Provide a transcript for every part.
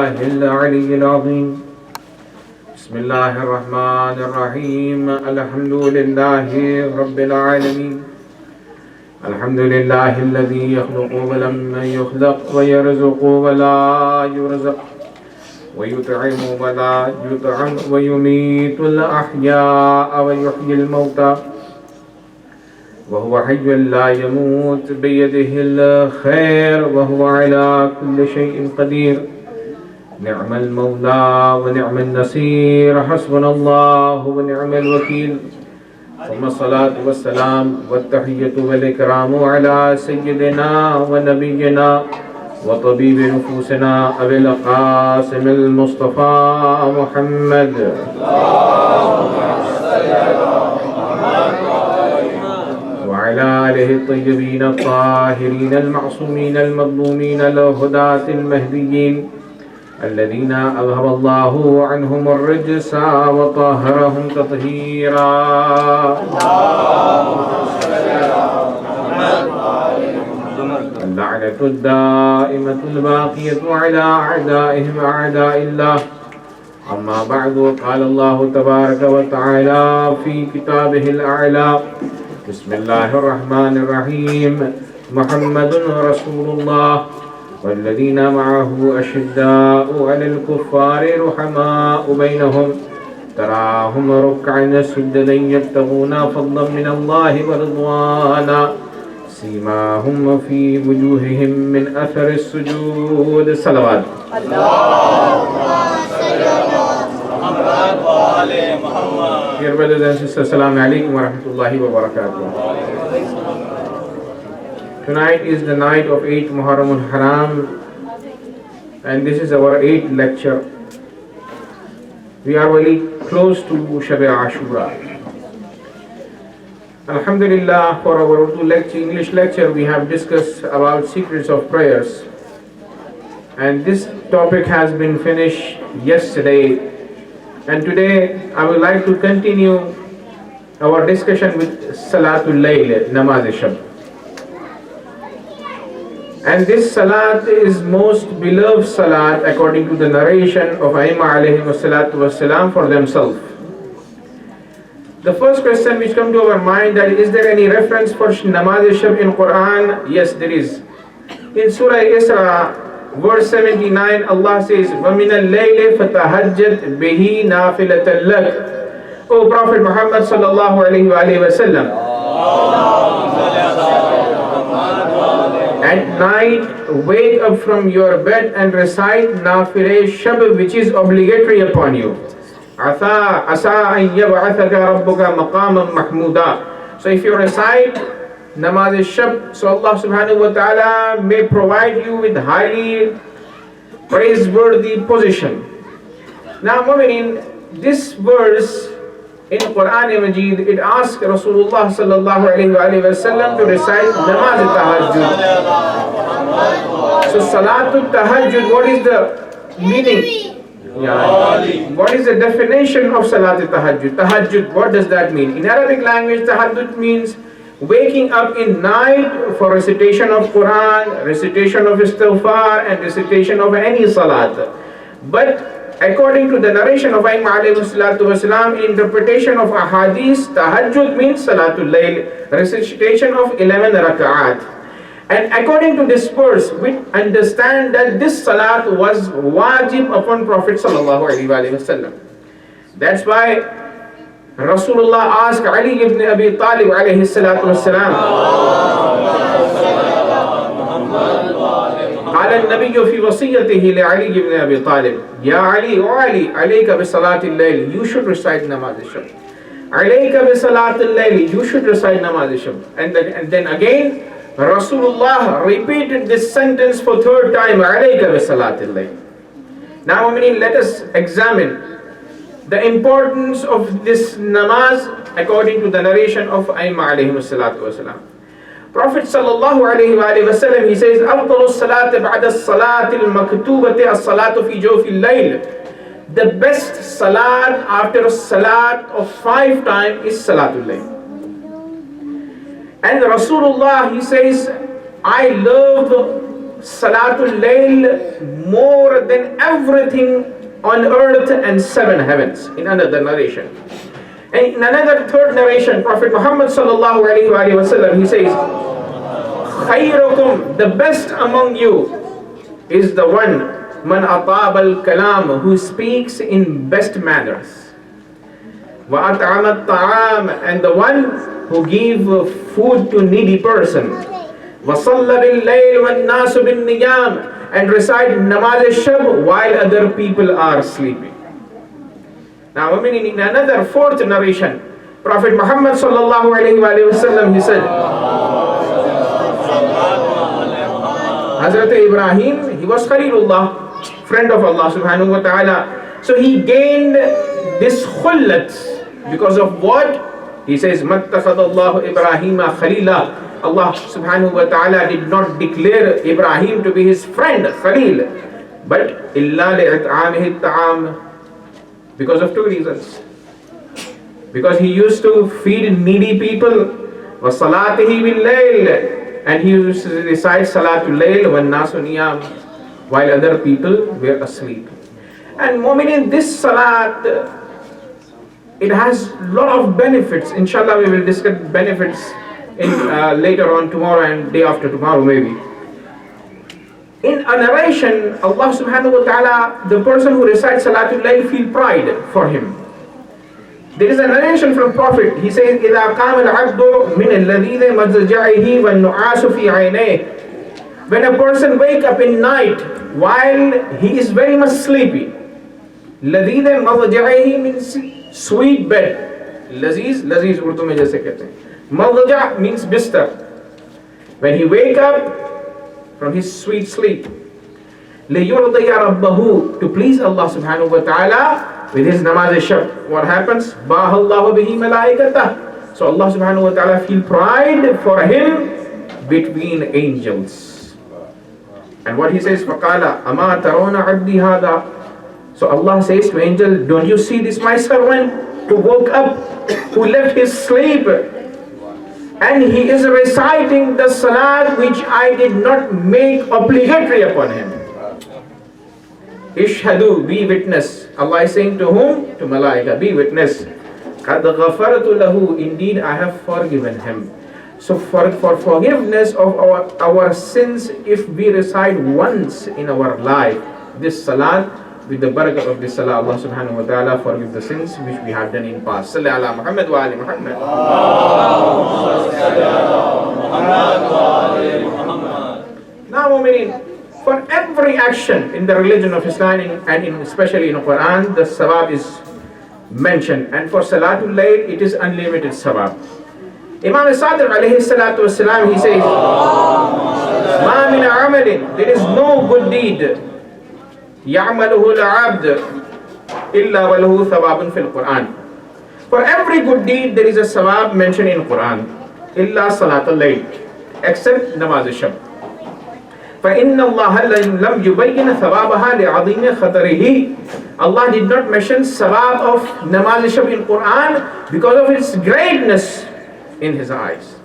بالله العلي العظيم. بسم الله الرحمن الرحيم. الحمد لله رب العالمين. الحمد لله الذي يخلق ولم يخلق ويرزق ولا يرزق ويطعم ولا يطعم ويميت الأحياء ويحيي الموتى وهو حي لا يموت بيده الخير وهو على كل شيء قدير. نعم المولى ونعم النصير. حسبنا الله ونعم الوكيل. ثم الصلاة والسلام والتحية والإكرام على سيدنا ونبينا وطبيب نفوسنا أبي القاسم المصطفى محمد. وعلى آله الطيبين الطاهرين المعصومين المظلومين الهداة المهديين الذين أذهب الله عنهم الرجس وطهرهم تطهيرا. اللعنة الدائمة الباقية على أعدائهم أعداء الله. أما بعد، قال الله تبارك وتعالى في كتابه الأعلى: بسم الله الرحمن الرحيم. محمد رسول الله والذين معه أشداء على الكفار رحماء بينهم تراهم ركعا سجدا يبتغون فضلا من الله ورضوانا سيماهم في وجوههم من أثر السجود. صلوات. Dear brothers and sisters, Assalamu alaikum wa rahmatullahi wa barakatuh. Tonight is the night of 8 Muharram al-Haram, and this is our 8th lecture. We are very close to Shab Ashura. Alhamdulillah, for our Urdu lecture, English lecture, we have discussed about secrets of prayers, and this topic has been finished yesterday. And today I would like to continue our discussion with Salatul Layl, Namaz Shab. And this salat is most beloved salat according to the narration of Aimma alayhi wassalatu wassalam for themselves. The first question which comes to our mind, that is there any reference for Namaz Shab in Quran? Yes, there is. In Surah Isra, verse 79, Allah says, وَمِنَ اللَّيْلِ فَتَهَجَّدْ بِهِ نَافِلَةً لَكَ. O Prophet Muhammad sallallahu alayhi wa sallam, at night wake up from your bed and recite Nafile Shab, which is obligatory upon you. Asa an yab'athaka rabbuka maqaman mahmuda. So if you recite Namaz Shab, so Allah subhanahu wa ta'ala may provide you with highly praiseworthy position. Now, Mu'minin, this verse in Quran Majid, it asks Rasulullah sallallahu alayhi wa sallam to recite Namaz Tahajjud. So Salatul Tahajjud, what is the meaning? What is the definition of Salatul Tahajjud? Tahajjud, what does that mean? In Arabic language, Tahajjud means waking up in night for recitation of Quran, recitation of Istighfar, and recitation of any Salat. But according to the narration of Aimma alayhi salatu wasalam, interpretation of ahadith, tahajjud means Salatul Layl, recitation of 11 raka'at. And according to this verse, we understand that this salat was wajib upon Prophet sallallahu alaihi wasallam. That's why Rasulullah asked Ali ibn Abi Talib alayhi salatu wasalam, قال النبي في وصيته لعلي بن أبي طالب: يا علي وعلي عليك بصلاة الليل, you should recite Namaz Shab. عليك بصلاة الليل, you should recite Namaz Shab. And then again Rasulullah repeated this sentence for third time, عليك بصلاة الليل. Now, let us examine the importance of this namaz according to the narration of Aimma alayhi salatu wasalam. Prophet sallallahu alayhi wa sallam, he says, أفضل الصلاة بعد الصلاة المكتوبة الصلاة في جوف الليل. The best salat after salat of 5 times is Salatul Layl. And Rasulullah, he says, I love Salatul Layl more than everything on earth and seven heavens, in another narration. And in another third narration, Prophet Muhammad sallallahu alaihi wasallam, he says, "Khayrukum, the best among you, is the one man atab al-kalam, who speaks in best manners. Wa at'am at-ta'am, and the one who give food to needy person. Wa salla bil-layl wan-nasu bin-niyam, and recite namaz al-shab while other people are sleeping." Now, in another fourth narration, Prophet Muhammad sallallahu alaihi wasallam, he said, Hazrat Ibrahim, he was Khalilullah, friend of Allah subhanahu wa ta'ala. So he gained this khullat because of what? He says, "Mattakhadallahu Ibrahima Khalila." Allah subhanahu wa ta'ala did not declare Ibrahim to be his friend, Khalil, but illa li'it'amihi at-ta'am, because of two reasons. Because he used to feed needy people, wa salatihi bil-layl, and he used to recite Salatul Layl wan nasu niyam while other people were asleep. And mu'minin, this salat, it has a lot of benefits. Inshallah, we will discuss benefits in later on tomorrow and day after tomorrow maybe. In a narration, Allah subhanahu wa ta'ala, the person who recites Salatul Layl feel pride for him. There is a narration from Prophet. He says, إِذَا قَامَ الْعَبْدُ مِنَ الَّذِينَ مَزْجَعِهِ وَالنُّعَاسُ فِي عَيْنَيْهِ. When a person wake up in night while he is very much sleepy. لَذِيذَ مَضْجَعِهِ means sweet bed. Laziz Urdu mein jaise kehte hain. Madja means bistar. When he wake up from his sweet sleep, لِيُرْضِيَ رَبَّهُ, to please Allah subhanahu wa ta'ala, with his namaz al-shab, what happens? بَاهَ اللَّهُ بِهِ مَلَائِكَتَهُ. So Allah subhanahu wa ta'ala feel pride for him between angels. And what he says, فَقَالَ أَمَا تَرَوْنَ عَبْدِي هَذَا. So Allah says to angel, don't you see this my servant who woke up, who left his sleep, and he is reciting the salat which I did not make obligatory upon him. Ishhadu, be witness. Allah is saying to whom? To Malaika, be witness. قَدْ غَفَرْتُ لَهُ, indeed I have forgiven him. So for forgiveness of our sins, if we recite once in our life this salat, with the barakah of this salah, Allah subhanahu wa ta'ala forgive the sins which we have done in past. Salli ala Muhammad wa ali Muhammad. Now, mu'mineen, for every action in the religion of Islam and especially in the Quran, the sawab is mentioned. And for Salatul Layl, it is unlimited sawab. Imam Sadiq alayhi salatu wasalam, he says, "Ma min amalin," there is no good deed, يَعْمَلُهُ الْعَبْدُ إِلَّا وَلَهُ ثَوَابٌ فِي الْقُرْآنِ. For every good deed, there is a sawab mentioned in Quran. إِلَّا صَلَاةَ اللَّيْلِ, except namaz al-shab. فَإِنَّ اللَّهَ لَمْ يُبَيِّنَ ثَوَابَهَا لِعَظِيمِ خَطَرِهِ. Allah did not mention sawab of namaz al-shab in Quran because of its greatness in his eyes.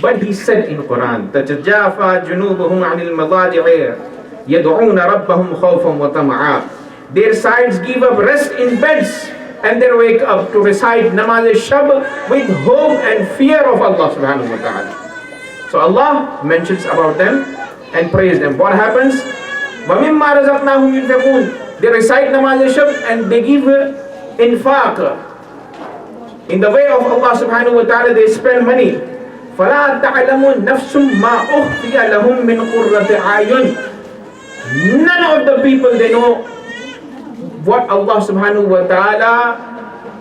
But he said in Quran, تَتَجَافَى جُنُوبُهُمْ عَنِ الْمَضَاجِعِ يَدْعُونَ رَبَّهُمْ خَوْفًا وَطَمَعًا. Their sides give up rest in beds and they wake up to recite namaz al-shab with hope and fear of Allah subhanahu wa ta'ala. So Allah mentions about them and praise them. What happens? وَمِمَّا رَزَقْنَاهُمْ يُنْفِقُونَ. They recite namaz al-shab and they give infaq. In the way of Allah subhanahu wa ta'ala, they spend money. فَلَا تَعْلَمُ نَفْسٌ مَا أُخْفِيَ لَهُمْ مِنْ قُرَّةِ أَعْيُنٍ. None of the people, they know what Allah subhanahu wa ta'ala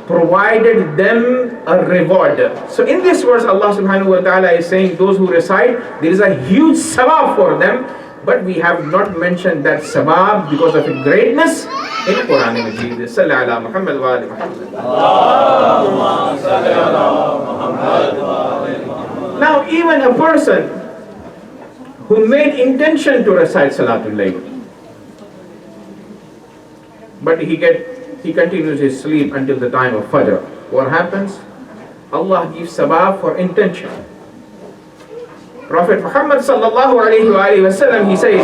provided them a reward. So in this verse, Allah subhanahu wa ta'ala is saying those who recite, there is a huge sabab for them, but we have not mentioned that sabab because of its greatness in Quran Majid. Salli ala Muhammad wa ali Muhammad. Now even a person who made intention to recite Salatul Layl, but he continues his sleep until the time of Fajr. What happens? Allah gives sabab for intention. Prophet Muhammad sallallahu alayhi wa sallam, he says,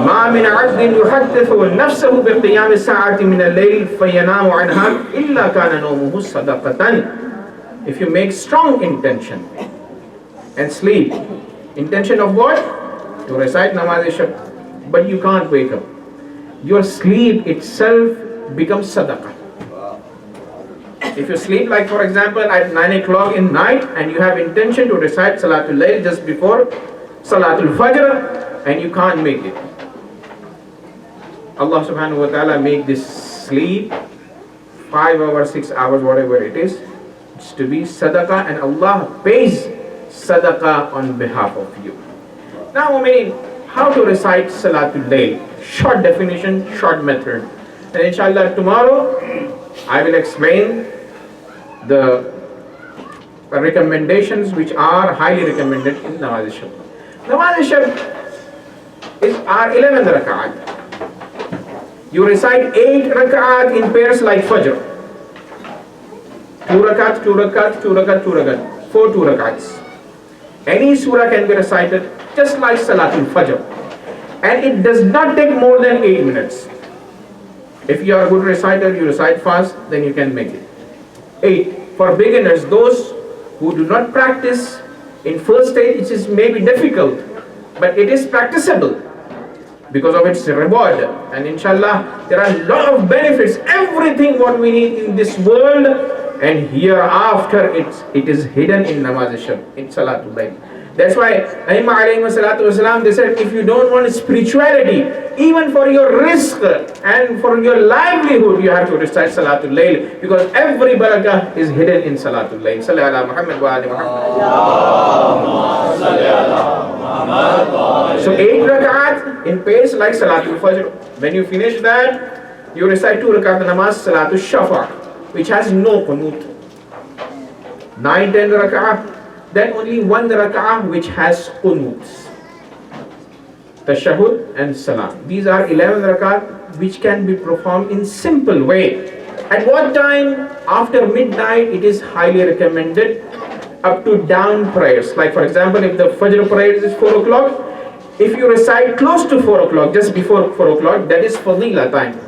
مَا مِنْ عَبْدٍ يُحَدِّثُ نَفْسَهُ بِقِيَامِ السَّاعَةِ مِنَ اللَّيْلِ فَيَنَامُ عَنْهَا إِلَّا كَانَ نَوْمُهُ صَدَقَةً. If you make strong intention and sleep, intention of what? To recite namaz-e-shab, but you can't wake up, your sleep itself becomes sadaqah. If you sleep, like for example at 9 o'clock in night, and you have intention to recite Salatul Layl just before Salatul Fajr, and you can't make it, Allah subhanahu wa ta'ala make this sleep 5 hours, 6 hours, whatever it is, it's to be sadaqah, and Allah pays sadaqah on behalf of you. Now, I mean, how to recite Salatul Layl? Short definition, short method. And inshallah tomorrow I will explain the recommendations which are highly recommended in Namaz-e-Shab. Namaz-e-Shab are 11 rak'at. You recite 8 rak'at in pairs like Fajr. 2 rakat, 2 rakat, 2 rakat, 2 rakat. 4 2 rakats. Any surah can be recited just like Salatul Fajr. And it does not take more than 8 minutes. If you are a good reciter, you recite fast, then you can make it. 8. For beginners, those who do not practice, in first stage it is maybe difficult, but it is practicable because of its reward. And inshallah, there are a lot of benefits, everything what we need in this world and hereafter, it is hidden in Namaz-e-Shab, in Salatul Layl. That's why Aimma alayhi salatu wasalam, they said, if you don't want spirituality, even for your rizq and for your livelihood, you have to recite Salatul Layl, because every barakah is hidden in Salatul Layl. Salli ala Muhammad wa ali Muhammad. So 8 rak'at in pace like Salatul Fajr. When you finish that, you recite 2 rakat namaz, Salatul Shafa, which has no qunut. 9-10 rak'at. Then only 1 rak'ah which has qunuts, tashahhud and salam. These are 11 rakat which can be performed in simple way. At what time? After midnight, it is highly recommended up to dawn prayers. Like for example, if the Fajr prayer is 4 o'clock, if you recite close to 4 o'clock, just before 4 o'clock, that is fadila time.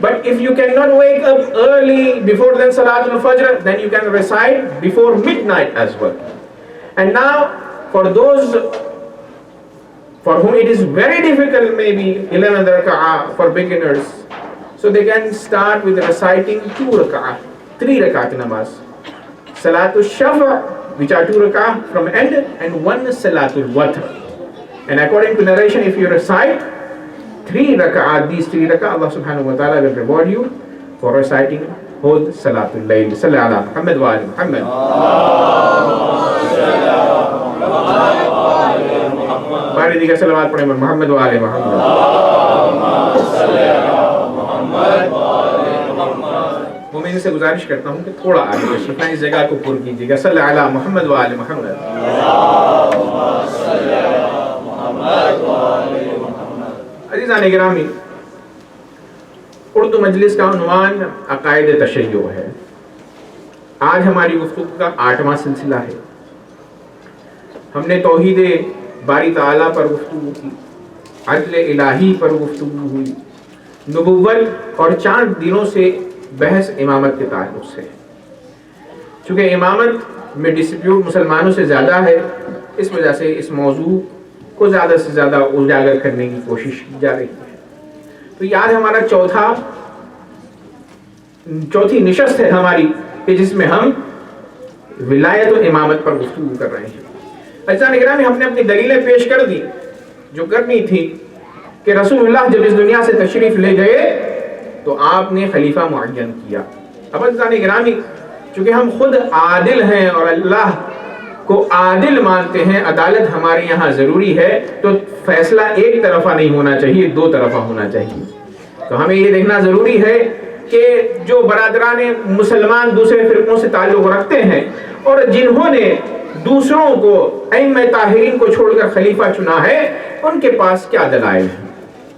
But if you cannot wake up early before then Salatul Fajr, then you can recite before midnight as well. And now, for those for whom it is very difficult, maybe 11 rak'ah for beginners, so they can start with reciting 2 rak'ah, 3 rakat namaz. Salatul Shafa, which are 2 rak'ah from end, and 1 Salatul Watr. And according to narration, if you recite 3 rak'ah, these 3 rak'ah, Allah subhanahu wa ta'ala will reward you for reciting whole Salatul Layl. Salli ala Muhammad wa ali Muhammad. ہماری دیگر سلوات پڑھیں محمد و آل محمد. مومن سے گزارش کرتا ہوں کہ تھوڑا آگے تشریف لائیں، اس جگہ کو پر کیجیے گا. صلی علی محمد و آل محمد. عزیزان گرامی، اردو مجلس کا عنوان عقائد تشیع ہے. آج ہماری گفتگو کا 8واں سلسلہ ہے. ہم نے توحید باری تعالیٰ پر گفتگو کی، عدل الہی پر گفتگو ہوئی، نبوت اور 4 دنوں سے بحث امامت کے تعلق سے. چونکہ امامت میں ڈسپیوٹ مسلمانوں سے زیادہ ہے، اس وجہ سے اس موضوع کو زیادہ سے زیادہ اجاگر کرنے کی کوشش کی جا رہی ہے. تو یہ آج ہمارا چوتھی نشست ہے ہماری، کہ جس میں ہم ولایت و امامت پر گفتگو کر رہے ہیں. عزیزان گرامی، ہم نے اپنی دلیلیں پیش کر دی جو کرنی تھی، کہ رسول اللہ جب اس دنیا سے تشریف لے گئے تو آپ نے خلیفہ معین کیا. اب عزیزان گرامی، چونکہ ہم خود عادل ہیں اور اللہ کو عادل مانتے ہیں، عدالت ہمارے یہاں ضروری ہے، تو فیصلہ ایک طرفہ نہیں ہونا چاہیے، 2 طرفہ ہونا چاہیے. تو ہمیں یہ دیکھنا ضروری ہے کہ جو برادران مسلمان دوسرے فرقوں سے تعلق رکھتے ہیں اور جنہوں نے دوسروں کو ائمہ طاہرین کو چھوڑ کر خلیفہ چنا ہے، ان کے پاس کیا دلائل ہیں،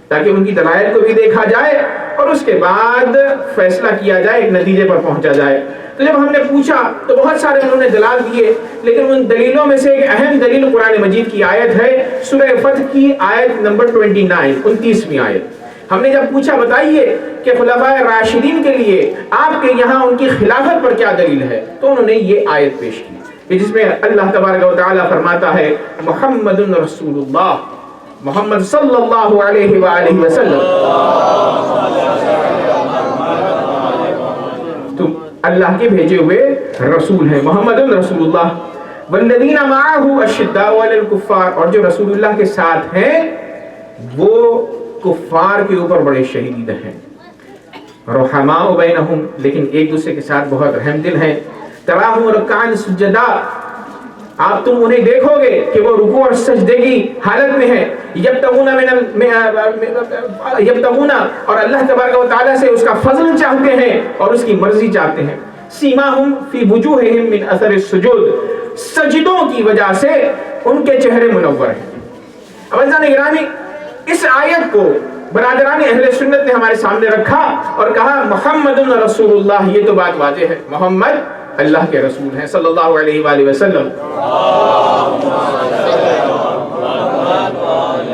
تاکہ ان کی دلائل کو بھی دیکھا جائے اور اور اس کے بعد فیصلہ کیا جائے، ایک نتیجے پر پہنچا جائے۔ تو جب ہم نے پوچھا تو بہت سارے انہوں نے دلال دیے، لیکن ان دلیلوں میں سے ایک اہم دلیل قرآن مجید کی آیت ہے، سورہ فتح کی آیت نمبر 29، 29ویں آیت۔ ہم نے جب پوچھا بتائیے کہ خلفائے راشدین کے لیے آپ کے یہاں ان کی خلافت پر کیا دلیل ہے، تو انہوں نے یہ آیت پیش کی کہ جس میں اللہ تبارک و تعالیٰ فرماتا ہے محمد رسول اللہ، محمد صلی اللہ علیہ وآلہ وسلم تم اللہ کے بھیجے ہوئے رسول ہیں، محمد رسول اللہ، والذین معہ اشداء علی الکفار، اور جو رسول اللہ کے ساتھ ہیں وہ کفار کے اوپر بڑے شدید ہیں، رحماء بینہم، لیکن ایک دوسرے کے ساتھ بہت رحم دل ہیں، تراہم رکعا سجدا، آپ تم انہیں دیکھو گے کہ وہ رکوع اور سجدے کی حالت میں ہیں، یبتغون، اور اللہ تبارک و تعالیٰ سے اس کا فضل چاہتے ہیں اور اس کی مرضی چاہتے ہیں، سیماہم فی وجوہہم من اثر السجود، سجدوں کی وجہ سے ان کے چہرے منور ہیں۔ اب عزیزان گرامی، اس آیت کو برادران اہل سنت نے ہمارے سامنے رکھا اور کہا محمد رسول اللہ، یہ تو بات واضح ہے، محمد اللہ کے رسول ہیں صلی اللہ علیہ وآلہ وسلم۔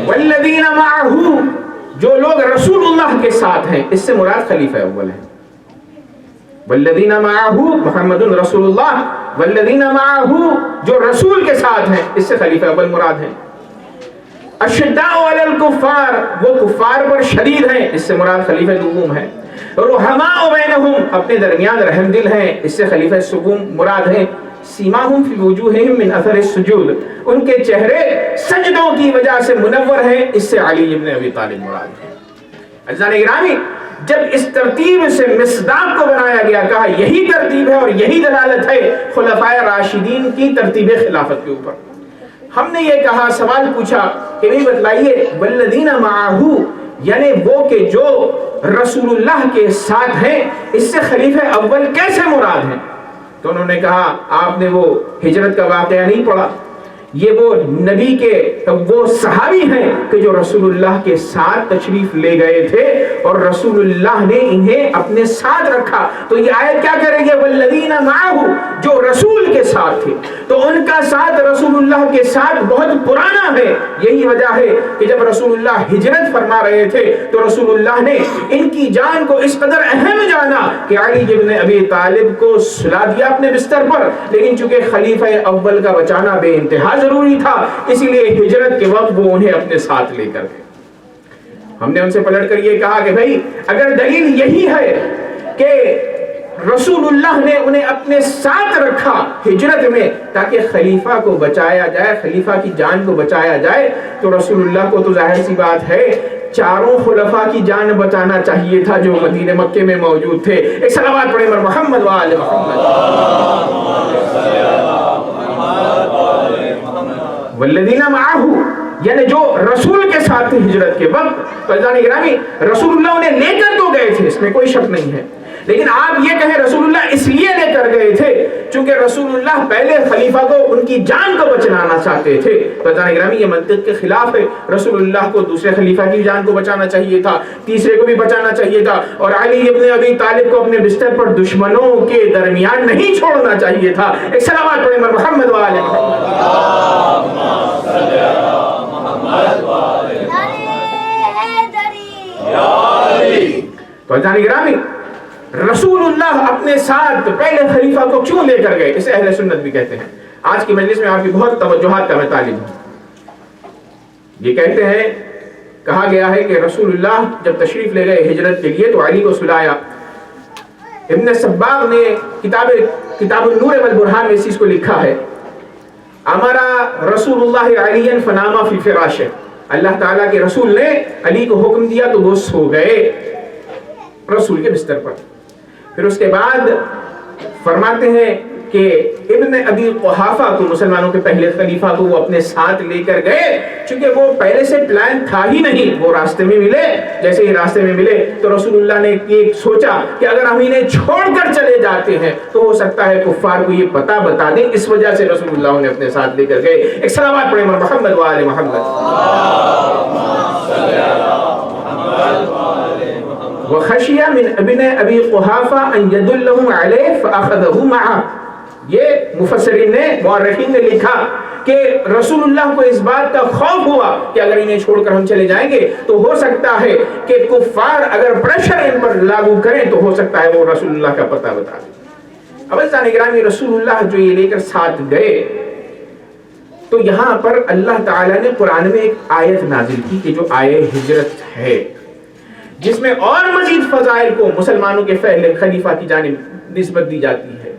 والذین معہ، جو لوگ رسول اللہ کے ساتھ ہیں، اس سے مراد خلیفہ اول ہے۔ والذین معہ محمد رسول اللہ، والذین معہ جو رسول کے ساتھ ہیں، اس سے خلیفہ اول مراد ہیں۔ اشداء علی الکفار، وہ کفار پر شدید ہیں، اس سے مراد خلیفہ دوم ہے۔ رحماء بینہم، اپنے درمیان رحم دل ہیں، اس سے خلیفہ سوم مراد ہے۔ سیماہم فی وجوہہم من اثر السجود، ان کے چہرے سجدوں کی وجہ سے منور ہیں، اس سے علی ابن ابی طالب مراد ہے۔ عزیزان گرامی، جب اس ترتیب سے مصداق کو بنایا گیا، کہا یہی ترتیب ہے اور یہی دلالت ہے خلفائے راشدین کی ترتیب خلافت کے اوپر۔ ہم نے یہ کہا، سوال پوچھا کہ نہیں بتلائیے والذین معہ، یعنی وہ کہ جو رسول اللہ کے ساتھ ہیں، اس سے خلیفہ اول کیسے مراد ہیں؟ تو انہوں نے کہا آپ نے وہ ہجرت کا واقعہ نہیں پڑھا، یہ وہ نبی کے وہ صحابی ہیں کہ جو رسول اللہ کے ساتھ تشریف لے گئے تھے اور رسول اللہ نے انہیں اپنے ساتھ رکھا۔ تو یہ آیت کیا کہہ رہی ہے؟ والذین معہ، جو رسول کے ساتھ تھے، تو ان کا ساتھ رسول اللہ کے ساتھ بہت پرانا ہے۔ یہی وجہ ہے کہ جب رسول اللہ ہجرت فرما رہے تھے تو رسول اللہ نے ان کی جان کو اس قدر اہم جانا کہ علی ابن ابی طالب کو سلا دیا اپنے بستر پر، لیکن چونکہ خلیفہ اول کا بچانا بے انتہا ضروری تھا، اسی لیے ہجرت کے وقت وہ انہیں اپنے ساتھ لے کر گئے۔ ہم نے ان سے پلٹ کر یہ کہا کہ بھائی اگر دلیل یہی ہے کہ رسول اللہ نے انہیں اپنے ساتھ رکھا ہجرت میں تاکہ خلیفہ کو بچایا جائے، خلیفہ کی جان کو بچایا جائے، تو رسول اللہ کو تو ظاہر سی بات ہے چاروں خلفاء کی جان بچانا چاہیے تھا جو مدینہ مکے میں موجود تھے۔ ایک صلوات پڑھیں مر محمد وآل محمد۔ والذین معہ، یعنی جو رسول کے ساتھ تھے ہجرت کے وقت۔ تو عزیزان گرامی، رسول اللہ انہیں لے کر تو گئے تھے، اس میں کوئی شک نہیں ہے، لیکن آپ یہ کہیں رسول اللہ اس لیے لے کر گئے تھے چونکہ رسول اللہ پہلے خلیفہ کو ان کی جان کو بچانا چاہتے تھے۔ تو عزیزان گرامی، یہ منطق کے خلاف ہے۔ رسول اللہ کو دوسرے خلیفہ کی جان کو بچانا چاہیے تھا، تیسرے کو بھی بچانا چاہیے تھا، اور علی ابن ابی طالب کو اپنے بستر پر دشمنوں کے درمیان نہیں چھوڑنا چاہیے تھا۔ ایک صلوات پڑھیں محمد وآل تو عزیزان گرامی، رسول اللہ اپنے ساتھ پہلے خلیفہ کو کیوں لے کر گئے؟ اسے اہل سنت بھی کہتے ہیں۔ آج کی مجلس میں آپ کی بہت توجہات کا میں طالب ہوں۔ یہ کہتے ہیں، کہا گیا ہے کہ رسول اللہ جب تشریف لے گئے ہجرت کے لیے تو علی کو سلایا۔ ابن سباغ نے کتاب النور والبرہان میں اس چیز کو لکھا ہے، امرا رسول اللہ علی فنام فی فراشہ، اللہ تعالیٰ کے رسول نے علی کو حکم دیا تو وہ سو گئے رسول کے بستر پر۔ پھر اس کے بعد فرماتے ہیں کہ ابن ابی قحافہ کو، مسلمانوں کے پہلے خلیفہ کو، وہ اپنے ساتھ لے کر گئے، چونکہ وہ پہلے سے پلان تھا ہی نہیں، وہ راستے میں ملے۔ جیسے ہی راستے میں ملے تو رسول اللہ نے یہ سوچا کہ اگر ہم انہیں چھوڑ کر چلے جاتے ہیں تو ہو سکتا ہے کفار کو یہ پتہ بتا دیں، اس وجہ سے رسول اللہ نے اپنے ساتھ لے کر گئے۔ ایک صلوات پڑھیں محمد وآل محمد۔ وخشی من ابن ابی قحافہ ان یدلہم علیہ فاخذہ معہ. یہ مفسرین نے مورخین نے لکھا کہ رسول اللہ کو اس بات کا خوف ہوا کہ اگر انہیں چھوڑ کر ہم چلے جائیں گے تو ہو سکتا ہے کہ کفار اگر پریشر ان پر لاگو کریں تو ہو سکتا ہے وہ رسول اللہ کا پتہ بتا دیں. اب عزیزان گرامی رسول اللہ جو یہ لے کر ساتھ گئے تو یہاں پر اللہ تعالیٰ نے قرآن میں ایک آیت نازل کی کہ جو آیہ ہجرت ہے جس میں اور مزید فضائل کو مسلمانوں کے پہلے خلیفہ کی جانب نسبت دی جاتی ہے.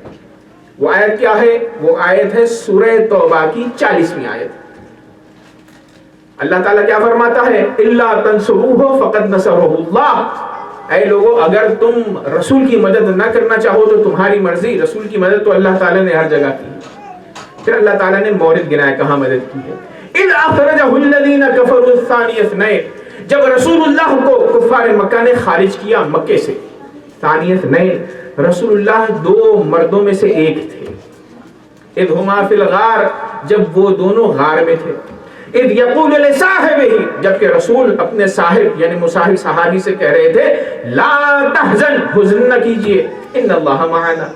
وہ آیت کیا ہے؟ وہ آیت ہے سورہ توبہ کی 40ویں آیت. اللہ تعالیٰ کیا فرماتا ہے؟ الا تنصروہ فقد نصرہ اللہ. اے لوگو اگر تم رسول کی مدد نہ کرنا چاہو تو تمہاری مرضی، رسول کی مدد تو اللہ تعالیٰ نے ہر جگہ کی. پھر اللہ تعالیٰ نے مورد گنایا کہاں مدد کی ہے. اذ اخرجہ الذین کفروا ثانی اثنین. جب رسول اللہ کو کفار مکہ نے خارج کیا مکے سے. ثانی اثنین رسول اللہ دو مردوں میں سے ایک تھے. اذ ہما فی الغار جب وہ دونوں غار میں تھے. اذ یقول لصاحبہ جبکہ رسول اپنے صاحب یعنی مصاحب صحابی سے کہہ رہے تھے لا تحزن حزن نہ کیجئے ان اللہ معنا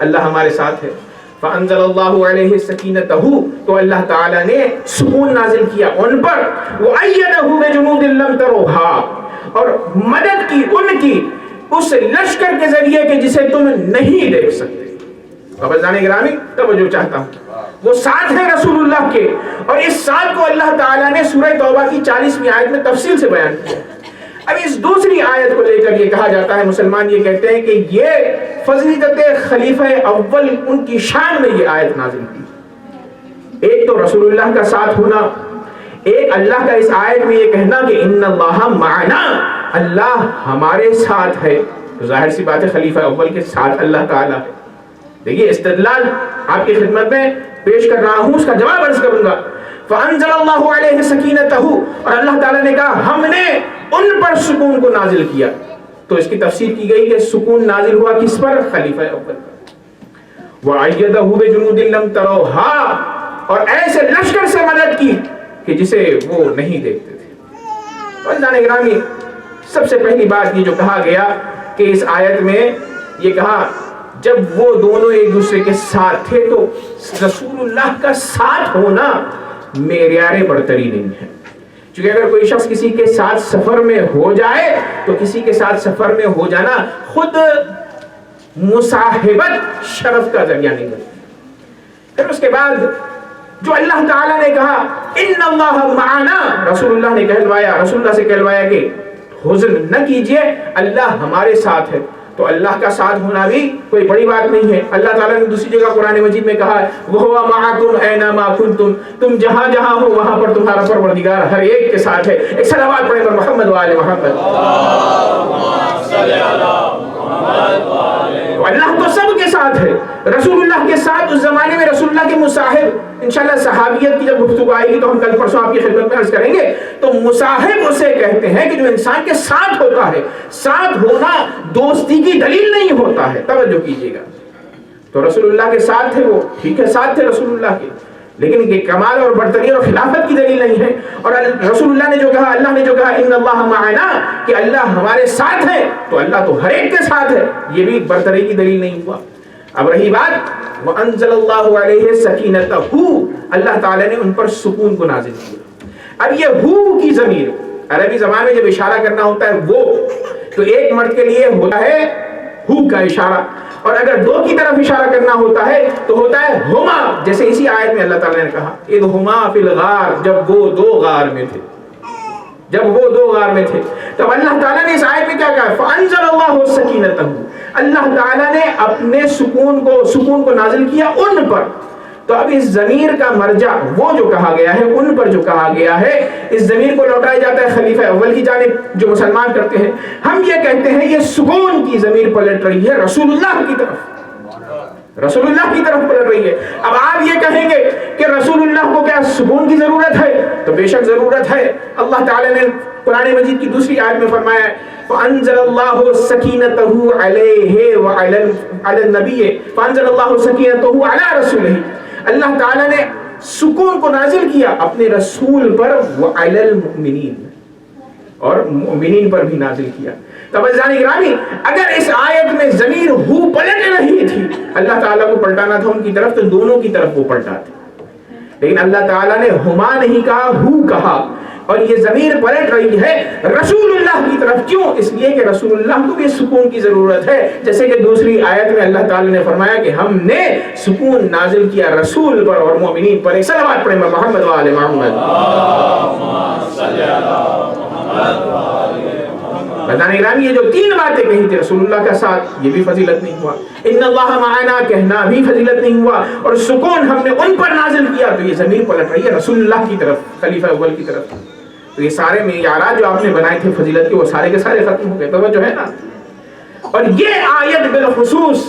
اللہ ہمارے ساتھ ہے. فانزل اللہ علیہ سکینتہ تو اللہ تعالیٰ نے سکون نازل کیا ان پر. وأیدہ بجنود لم تروہا اور مدد کی ان کی اس لشکر کے ذریعے کہ جسے تم نہیں دیکھ سکتے. اب عزیزان گرامی توجہ چاہتا ہوں وہ ساتھ ہیں رسول اللہ کے اور اس ساتھ کو اللہ تعالیٰ نے سورہ توبہ کی 40ویں آیت میں تفصیل سے بیان کیا. اب اس دوسری آیت کو لے کر یہ کہا جاتا ہے مسلمان یہ کہتے ہیں کہ یہ فضیلت خلیفہ اول ان کی شان میں یہ آیت نازل کی. ایک تو رسول اللہ کا ساتھ ہونا، ایک اللہ کا اس آیت میں یہ کہنا کہ ان اللہ معنا اللہ ہمارے ساتھ ہے. تو ظاہر سی بات ہے خلیفہ اول کے ساتھ اللہ تعالیٰ ہے. دیکھیے استدلال آپ کی خدمت میں پیش کر رہا ہوں، اس کا جواب عرض کروں گا. فانزل اللہ علیہ سکینتہ اور اللہ تعالیٰ نے کہا ہم نے ان پر سکون کو نازل کیا. تو اس کی تفسیر کی گئی کہ سکون نازل ہوا کس پر؟ خلیفہ اول پر. وَأَيَّدَهُ بِجُنُودٍ لَمْ تَرَوْهَا اور ایسے لشکر سے مدد کی کہ جسے وہ نہیں دیکھتے تھے. عزیزان گرامی سب سے پہلی بات یہ جو کہا گیا کہ اس آیت میں یہ کہا جب وہ دونوں ایک دوسرے کے ساتھ تھے تو رسول اللہ کا ساتھ ہونا معیار برتری نہیں ہے. چونکہ اگر کوئی شخص کسی کے ساتھ سفر میں ہو جائے تو کسی کے ساتھ سفر میں ہو جانا خود مصاحبت شرف کا ذریعہ نہیں بنتی. پھر اس کے بعد جو اللہ تعالیٰ نے کہا ان اللہ معنا رسول اللہ نے کہلوایا، رسول اللہ سے کہلوایا کہ حزن نہ کیجئے اللہ ہمارے ساتھ ہے. تو اللہ کا ساتھ ہونا بھی کوئی بڑی بات نہیں ہے. اللہ تعالیٰ نے دوسری جگہ قرآن مجید میں کہا ہے وَهُوَ مَعَكُمْ أَيْنَمَا كُنْتُمْ تم جہاں جہاں ہو وہاں پر تمہارا پروردگار ہر ایک کے ساتھ ہے. ایک صلوات پڑھیں پر محمد وآل محمد. اللہ تو سب کے ساتھ ہے. رسول اللہ کے ساتھ اس زمانے میں رسول اللہ کے مصاحب انشاءاللہ صحابیت کی جب گفتگو آئے گی تو ہم کل پرسوں آپ کی خدمت میں عرض کریں گے. تو مصاحب اسے کہتے ہیں کہ جو انسان کے ساتھ ہوتا ہے. ساتھ ہونا دوستی کی دلیل نہیں ہوتا ہے، توجہ کیجیے گا. تو رسول اللہ کے ساتھ تھے وہ ٹھیک ہے ساتھ تھے رسول اللہ کے، لیکن یہ کمال اور برتری اور خلافت کی دلیل نہیں ہے. اور رسول اللہ نے جو کہا اللہ نے جو کہا ان اللہ معنا کہ اللہ ہمارے ساتھ ہے تو اللہ تو ہر ایک کے ساتھ ہے، یہ بھی برتری کی دلیل نہیں ہوا. اب رہی بات وانزل اللہ علیہ سکینتہ اللہ تعالیٰ نے ان پر سکون کو نازل کیا. اب یہ ہو کی ضمیر عربی زبان میں جب اشارہ کرنا ہوتا ہے وہ تو ایک مرد کے لیے ہوتا ہے ہو کا اشارہ، اور اگر دو کی طرف اشارہ کرنا ہوتا ہے تو ہوتا ہے ہما. جیسے اسی آیت میں اللہ تعالیٰ نے کہا اذ ہما فی الغار جب وہ دو غار میں تھے، جب وہ دو غار میں تھے. تو اللہ تعالیٰ نے اس آیت میں کیا کہا فانزل اللہ سکینتہ اللہ تعالیٰ نے اپنے سکون کو نازل کیا ان پر. تو اب اس ضمیر کا مرجع وہ جو کہا گیا ہے ان پر جو کہا گیا ہے اس ضمیر کو لوٹایا جاتا ہے خلیفہ اول کی جانب جو مسلمان کرتے ہیں. ہم یہ کہتے ہیں یہ سکون کی ضمیر پلٹ رہی ہے رسول اللہ کی طرف، رسول اللہ کی طرف پلٹ رہی ہے. اب آپ یہ کہیں گے کہ رسول اللہ کو کیا سکون کی ضرورت ہے؟ تو بے شک ضرورت ہے. اللہ تعالیٰ نے قرآن مجید کی دوسری آیت میں فرمایا ہے فانزل اللہ سکینتہ علیہ وعلی النبی فانزل اللہ سکینتہ علی رسولہ اللہ تعالیٰ نے سکون کو نازل کیا اپنے رسول پر وعلی المؤمنین اور مؤمنین پر بھی نازل کیا. تو عزیزان گرامی اگر اس آیت میں ضمیر ہو پلٹ رہی تھی، اللہ تعالیٰ کو پلٹانا تھا ان کی طرف تو دونوں کی طرف وہ پلٹاتے، لیکن اللہ تعالیٰ نے ہما نہیں کہا، ہو کہا، اور یہ ضمیر پلٹ رہی ہے رسول اللہ کی طرف۔ کیوں؟ اس لیے کہ رسول اللہ کو بھی سکون کی ضرورت ہے، جیسے کہ دوسری آیت میں اللہ تعالیٰ نے فرمایا کہ ہم نے سکون نازل کیا رسول پر اور مومنین پر۔ ایک صلوات پڑھیں محمد و آل محمد۔ بتانے گرامی یہ جو تین باتیں کہی تھی رسول اللہ کا ساتھ، یہ بھی فضیلت نہیں ہوا، ان اللہ معنا کہنا بھی فضیلت نہیں ہوا، اور سکون ہم نے ان پر نازل کیا، تو یہ ضمیر پلٹ رہی ہے رسول اللہ کی طرف، خلیفہ اول کی طرف۔ تو یہ سارے معیارات جو آپ نے بنائے تھے فضیلت کے، وہ سارے کے سارے ختم ہو گئے، توجہ ہے نا۔ اور یہ آیت بالخصوص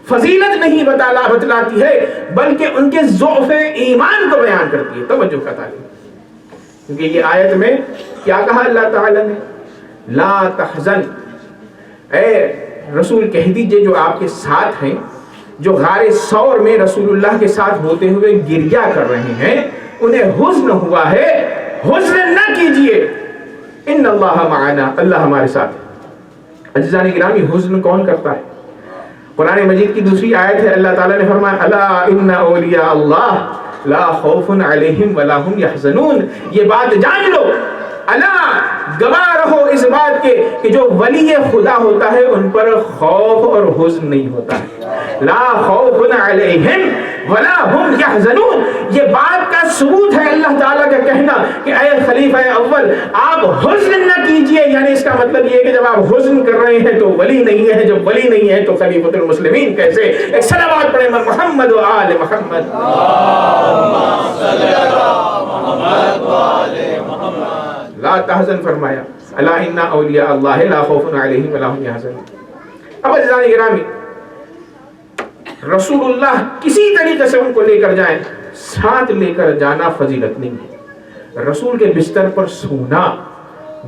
فضیلت نہیں بتلاتی ہے، بلکہ ان کے ضعف ایمان کو بیان کرتی ہے، توجہ کا تعلق۔ کیونکہ یہ آیت میں کیا کہا اللہ تعالیٰ نے؟ لا تحزن، اے رسول کہہ دیجئے جو آپ کے ساتھ ہیں، جو غار ثور میں رسول اللہ کے ساتھ ہوتے ہوئے گریہ کر رہے ہیں، انہیں حزن ہوا ہے، حزن نہ کیجئے، ان اللہ معنا، اللہ ہمارے ساتھ ہے۔ عزیزان گرامی حزن کون کرتا ہے؟ قرآن مجید کی دوسری آیت ہے، اللہ تعالیٰ نے فرمایا الا ان اولیاء اللہ لا خوف علیہم ولا ہم یحزنون، یہ بات جان لو، اللہ گواہ رہو اس بات کے کہ جو ولی خدا ہوتا ہے ان پر خوف اور حزن نہیں ہوتا ہے، لا خوف علیہم ولا ہم یحزنون۔ یہ بات کا ثبوت ہے اللہ تعالیٰ کا کہنا کہ اے خلیفہ اول آپ حزن نہ کیجئے، یعنی اس کا مطلب یہ ہے کہ جب آپ حزن کر رہے ہیں تو ولی نہیں ہے، جب ولی نہیں ہے تو خلیفۃ المسلمین کیسے؟ ایک صلوات پڑھیں محمد و آل محمد۔ اللہم صلی علی محمد و آل محمد۔ لا تحزن فرمایا، الا ان اولیاء اللہ لا خوف علیہم ولا ہم یحزنون۔ اب عزیزان گرامی رسول اللہ کسی طریقے سے ان کو لے کر جائیں، ساتھ لے کر جانا فضیلت نہیں ہے، رسول کے بستر پر سونا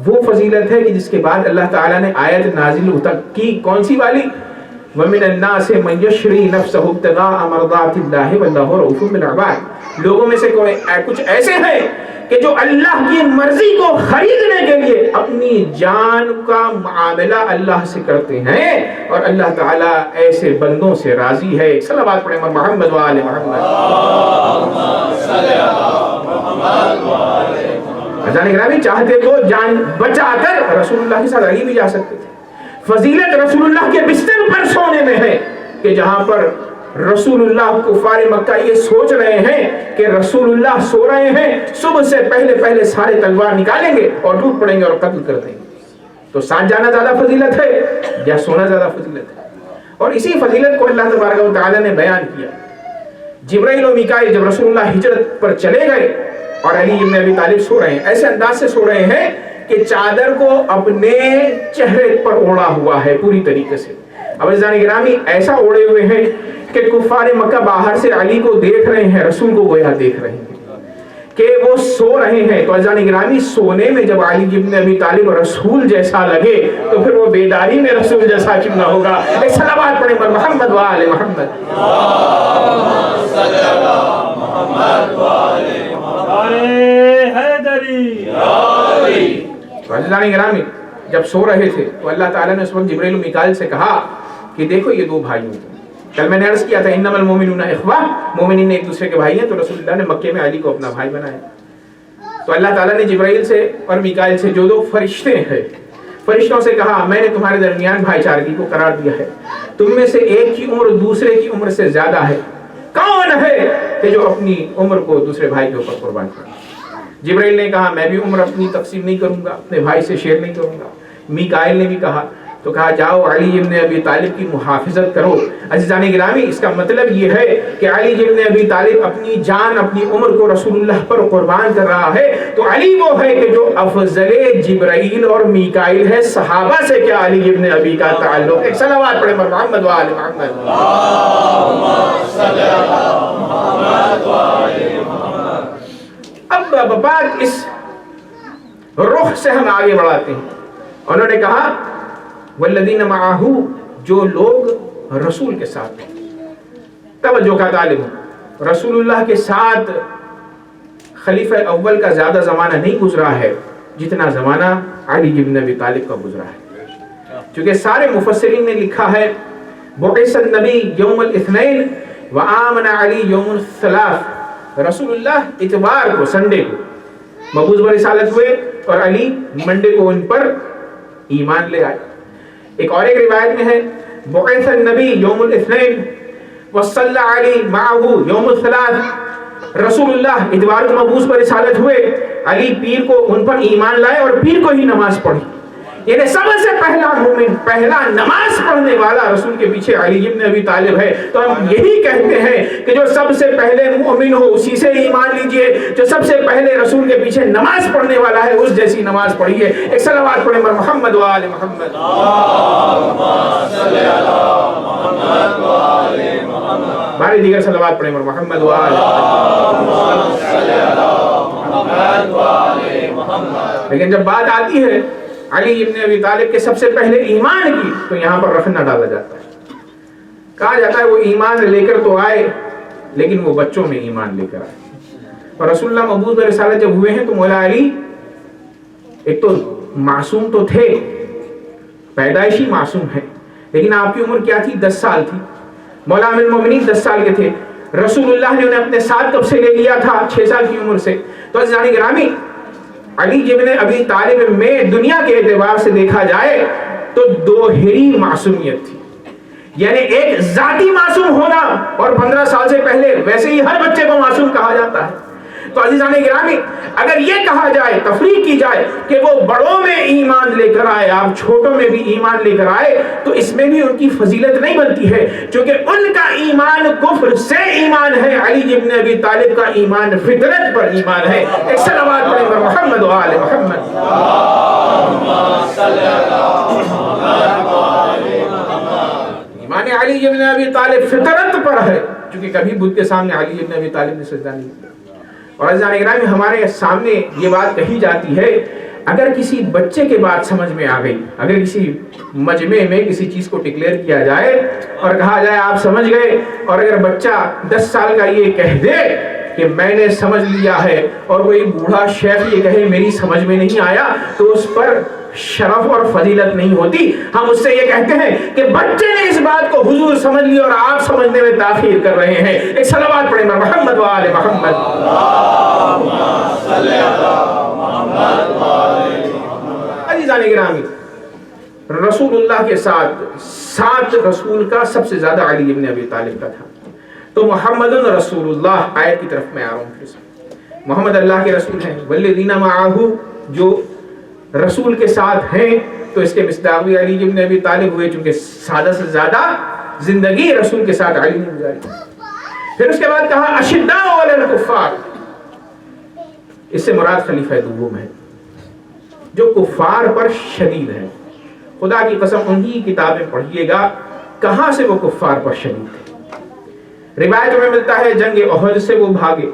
وہ فضیلت ہے کہ جس کے بعد اللہ تعالیٰ نے آیت نازل کی، کون سی والی؟ وَمِنَ النَّاسِ مَن يَشْرِي نَفْسَهُ ابْتِغَاءَ مَرْضَاتِ اللَّهِ وَاللَّهُ رَءُوفٌ بِالْعِبَادِ۔ لوگوں میں سے کوئی کچھ ایسے ہیں کہ جو اللہ کی مرضی کو خریدنے کے لیے اپنی جان کا معاملہ اللہ سے کرتے ہیں، اور اللہ تعالیٰ ایسے بندوں سے راضی ہے۔ صلوات پڑھیں محمد و آل محمد۔ جان گرامی چاہتے تو جان بچا کر رسول اللہ کے ساتھ علی بھی جا سکتے تھے۔ فضیلت رسول اللہ کے بستر پر سونے میں ہے کہ جہاں پر رسول اللہ کفار مکہ یہ سوچ رہے ہیں کہ رسول اللہ سو رہے ہیں، صبح سے پہلے سارے تلوار نکالیں گے اور ٹوٹ پڑیں گے اور قتل کر دیں گے، تو ساتھ جانا زیادہ فضیلت ہے یا سونا زیادہ فضیلت ہے؟ اور اسی فضیلت کو اللہ تبارک و تعالیٰ نے بیان کیا۔ جبرائیل و میکائیل جب رسول اللہ ہجرت پر چلے گئے اور علی ابن ابی طالب سو رہے ہیں، ایسے انداز سے سو رہے ہیں کہ چادر کو اپنے چہرے پر اوڑا ہوا ہے پوری طریقے سے۔ اب عزیزان گرامی ایسا اوڑے ہوئے ہیں کہ کفار مکہ باہر سے علی کو دیکھ رہے ہیں، رسول کو گویا دیکھ رہے ہیں کہ وہ سو رہے ہیں۔ تو عزیزان گرامی سونے میں جب علی ابن ابی طالب رسول جیسا لگے تو پھر وہ بیداری میں رسول جیسا کیوں نہ ہوگا؟ ایک صلوات پڑھیں پر محمد و آل محمد۔ اللہم صلی علی محمد و آل محمد۔ تو عزیزان گرامی جب سو رہے تھے تو اللہ تعالیٰ نے اس وقت جبرائیل و میکائیل سے کہا کہ دیکھو یہ دو بھائیوں کو، کل میں نے عرض کیا تھا انما المؤمنون اخوہ، مومنین ایک دوسرے کے بھائی ہیں، تو رسول اللہ نے مکے میں علی کو اپنا بھائی بنایا۔ تو اللہ تعالیٰ نے جبرائیل سے اور میکائیل سے جو دو فرشتے ہیں، فرشتوں سے کہا میں نے تمہارے درمیان بھائی چارگی کو قرار دیا ہے، تم میں سے ایک کی عمر دوسرے کی عمر سے زیادہ ہے، کون ہے کہ جو اپنی عمر کو دوسرے بھائی کے اوپر قربان کرے؟ جبرائیل نے کہا میں بھی عمر اپنی تقسیم نہیں کروں گا، اپنے بھائی سے شیئر نہیں کروں گا۔ میکائیل نے بھی کہا، تو کہا جاؤ علی ابن ابی طالب کی محافظت کرو۔ عزیزان گرامی اس کا مطلب یہ ہے کہ علی ابن ابی طالب اپنی جان اپنی عمر کو رسول اللہ پر قربان کر رہا ہے، تو علی وہ ہے کہ جو افضل جبرائیل اور میکائیل ہے۔ صحابہ سے کیا علی ابن ابی کا تعلق؟ ایک صلوات پڑھیں محمد و آل محمد۔ اللہم صلی علی محمد و آل محمد۔ اب بات اس رخ سے ہم آگے بڑھاتے ہیں۔ انہوں نے کہا والذین معہ، جو لوگ رسول کے ساتھ، توجہ کا طالب ہوں، رسول اللہ کے ساتھ خلیفہ اول کا زیادہ زمانہ نہیں گزرا ہے جتنا زمانہ علی ابن ابی طالب کا گزرا ہے۔ چونکہ سارے مفسرین نے لکھا ہے بعث النبی یوم الاثنین وآمن علی یوم الثلاث، رسول اللہ اتوار کو سنڈے کو مبعوث برسالت ہوئے اور علی منڈے کو ان پر ایمان لے آئے۔ ایک روایت میں ہے بعث النبی یوم الاثنین وصلی علی معه یوم الثلاث، رسول اللہ اتوار کو مبعوث برسالت ہوئے، علی پیر کو ان پر ایمان لائے اور پیر کو ہی نماز پڑھی۔ یعنی سب سے پہلا مومن، پہلا نماز پڑھنے والا رسول کے پیچھے علی ابن ابی طالب ہے۔ تو ہم یہی کہتے ہیں کہ جو سب سے پہلے مومن ہو اسی سے ایمان لیجئے، جو سب سے پہلے رسول کے پیچھے نماز پڑھنے والا ہے اس جیسی نماز پڑھیے۔ ایک صلوات پڑھیں محمد و آل محمد، اللہم صلی علی محمد و آل محمد، باری دیگر صلوات پڑھیں محمد و آل محمد۔ لیکن جب بات آتی ہے علی ابن ابی طالب کے سب سے پہلے ایمان کی تو یہاں پر رخ نہ ڈالا جاتا ہے۔ کہا جاتا ہے وہ ایمان لے کر تو آئے لیکن وہ بچوں میں ایمان لے کر آئے۔ اور رسول اللہ مبعوث برسالت جب ہوئے ہیں تو مولا علی ایک تو معصوم تو تھے، پیدائشی معصوم ہے، لیکن آپ کی عمر کیا تھی؟ 10 سال تھی۔ مولا امیر المومنین 10 سال کے تھے، رسول اللہ نے انہیں اپنے ساتھ کب سے لے لیا تھا؟ 6 سال کی عمر سے۔ تو عزیزان گرامی، علی ابن ابی طالب میں دنیا کے اعتبار سے دیکھا جائے تو دوہری معصومیت تھی، یعنی ایک ذاتی معصوم ہونا اور 15 سال سے پہلے ویسے ہی ہر بچے کو معصوم کہا جاتا ہے۔ تو عزیزان گرامی، اگر یہ کہا جائے، تفریق کی جائے کہ وہ بڑوں میں ایمان لے کر آئے، آپ چھوٹوں میں بھی ایمان لے کر آئے، تو اس میں بھی ان کی فضیلت نہیں بنتی ہے، چونکہ ان کا ایمان کفر سے ایمان ہے، علی ابن ابی طالب کا ایمان فطرت پر ایمان ہے۔ ایک صلوات پڑھیں پر محمد و آل محمد، ایمان علی ابن ابی طالب فطرت پر ہے، چونکہ کبھی بدھ کے سامنے علی ابن ابی طالب نے سجدہ نہیں کیا۔ اور عزیزان اکرام، ہمارے سامنے یہ بات کہی جاتی ہے، اگر کسی بچے کے بات سمجھ میں آ گئی، اگر کسی مجمع میں کسی چیز کو ڈکلیئر کیا جائے اور کہا جائے آپ سمجھ گئے، اور اگر بچہ 10 سال کا یہ کہہ دے کہ میں نے سمجھ لیا ہے، اور کوئی بوڑھا شیخ یہ کہے میری سمجھ میں نہیں آیا، تو اس پر شرف اور فضیلت نہیں ہوتی۔ ہم اس سے یہ کہتے ہیں کہ بچے نے اس بات کو حضور سمجھ لی اور آپ سمجھنے میں تاخیر کر رہے ہیں۔ ایک صلوات پڑھیں محمد و آل محمد، اللہم صلی علی محمد و آل محمد۔ عزیزان گرامی، رسول اللہ کے ساتھ رسول کا سب سے زیادہ علی ابن ابی طالب کا تھا۔ تو محمد رسول اللہ، آیت کی طرف میں آ رہا ہوں پھر سے، محمد اللہ کے رسول ہیں، والذین معہ، جو رسول کے ساتھ ہیں، تو اس کے مصداق بھی علی ابن ابی طالب ہوئے، چونکہ زیادہ سے زیادہ زندگی رسول کے ساتھ علی نے گزاری۔ پھر اس کے بعد کہا اشداء علی الکفار، اس سے مراد خلیفہ دوم ہے، جو کفار پر شدید ہے۔ خدا کی قسم انہی کتابیں پڑھیے گا کہاں سے وہ کفار پر شدید تھے۔ روایت میں ملتا ہے جنگ احد سے وہ بھاگے،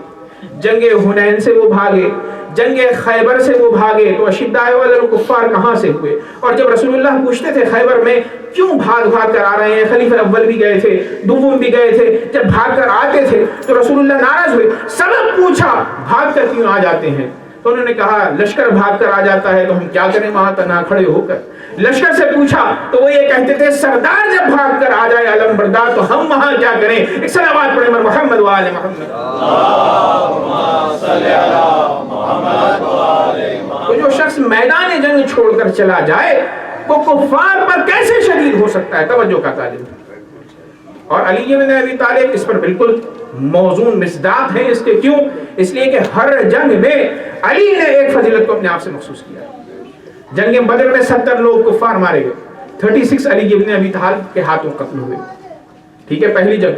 جنگ حنین سے وہ بھاگے، جنگ خیبر سے وہ بھاگے۔ تو اشداء علی الکفار کہاں سے ہوئے؟ اور جب رسول اللہ پوچھتے تھے خیبر میں کیوں بھاگ کر آ رہے ہیں، خلیفہ اول بھی گئے تھے، دوم بھی گئے تھے، جب بھاگ کر آتے تھے تو رسول اللہ ناراض ہوئے، سبب پوچھا بھاگ کر کیوں آ جاتے ہیں؟ تو انہوں نے کہا لشکر بھاگ کر آ جاتا ہے تو ہم کیا کریں وہاں تنہا کھڑے ہو کر۔ لشکر سے پوچھا تو وہ یہ کہتے تھے سردار جب بھاگ کر آ جائے علم بردار تو ہم وہاں کیا کریں؟ ایک صلوات پڑھیں محمد و آل محمد، اللہم صلی علی محمد و آل محمد۔ تو جو شخص میدان جنگ چھوڑ کر چلا جائے وہ کفار پر کیسے شدید ہو سکتا ہے؟ توجہ کا طالب۔ اور علی بن ابی طالب اس پر بالکل موزون مصداق ہیں، اس کے کیوں؟ اس لیے کہ ہر جنگ میں علی نے ایک فضیلت کو اپنے آپ سے مخصوص کیا۔ جنگ بدر میں 70 لوگ کفار مارے گئے، 36 علی بن ابی طالب کے ہاتھوں قتل ہوئے، ٹھیک ہے، پہلی جنگ۔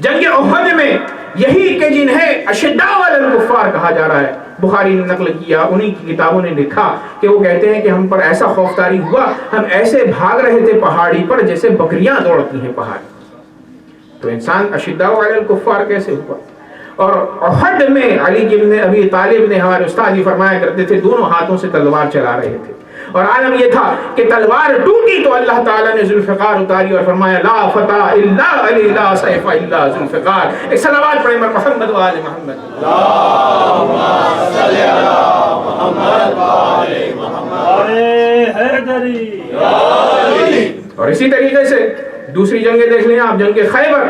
جنگ احد میں یہی کہ جنہیں اشداء علی الکفار کہا جا رہا ہے، بخاری نے نقل کیا، انہی کی کتابوں نے لکھا کہ وہ کہتے ہیں کہ ہم پر ایسا خوف طاری ہوا، ہم ایسے بھاگ رہے تھے پہاڑی پر جیسے بکریاں دوڑتی ہیں پہاڑی۔ تو انسان اشداء علی الکفار کیسے ہوا؟ اور احد میں علی بن ابی طالب نے، ہمارے استاد جی فرمایا کرتے تھے، دونوں ہاتھوں سے تلوار چلا رہے تھے، اور عالم یہ تھا کہ تلوار ٹوٹی تو اللہ تعالیٰ نے ذوالفقار اتاری اور فرمایا لا فتح الا علی لا سیف الا ذوالفقار۔ ایک صلوات پڑھیں محمد و آل محمد، اللہم صلی علی محمد و آل محمد، یا حیدری یا علی اور اسی طریقے سے دوسری جنگیں دیکھ لیں آپ، جنگ خیبر،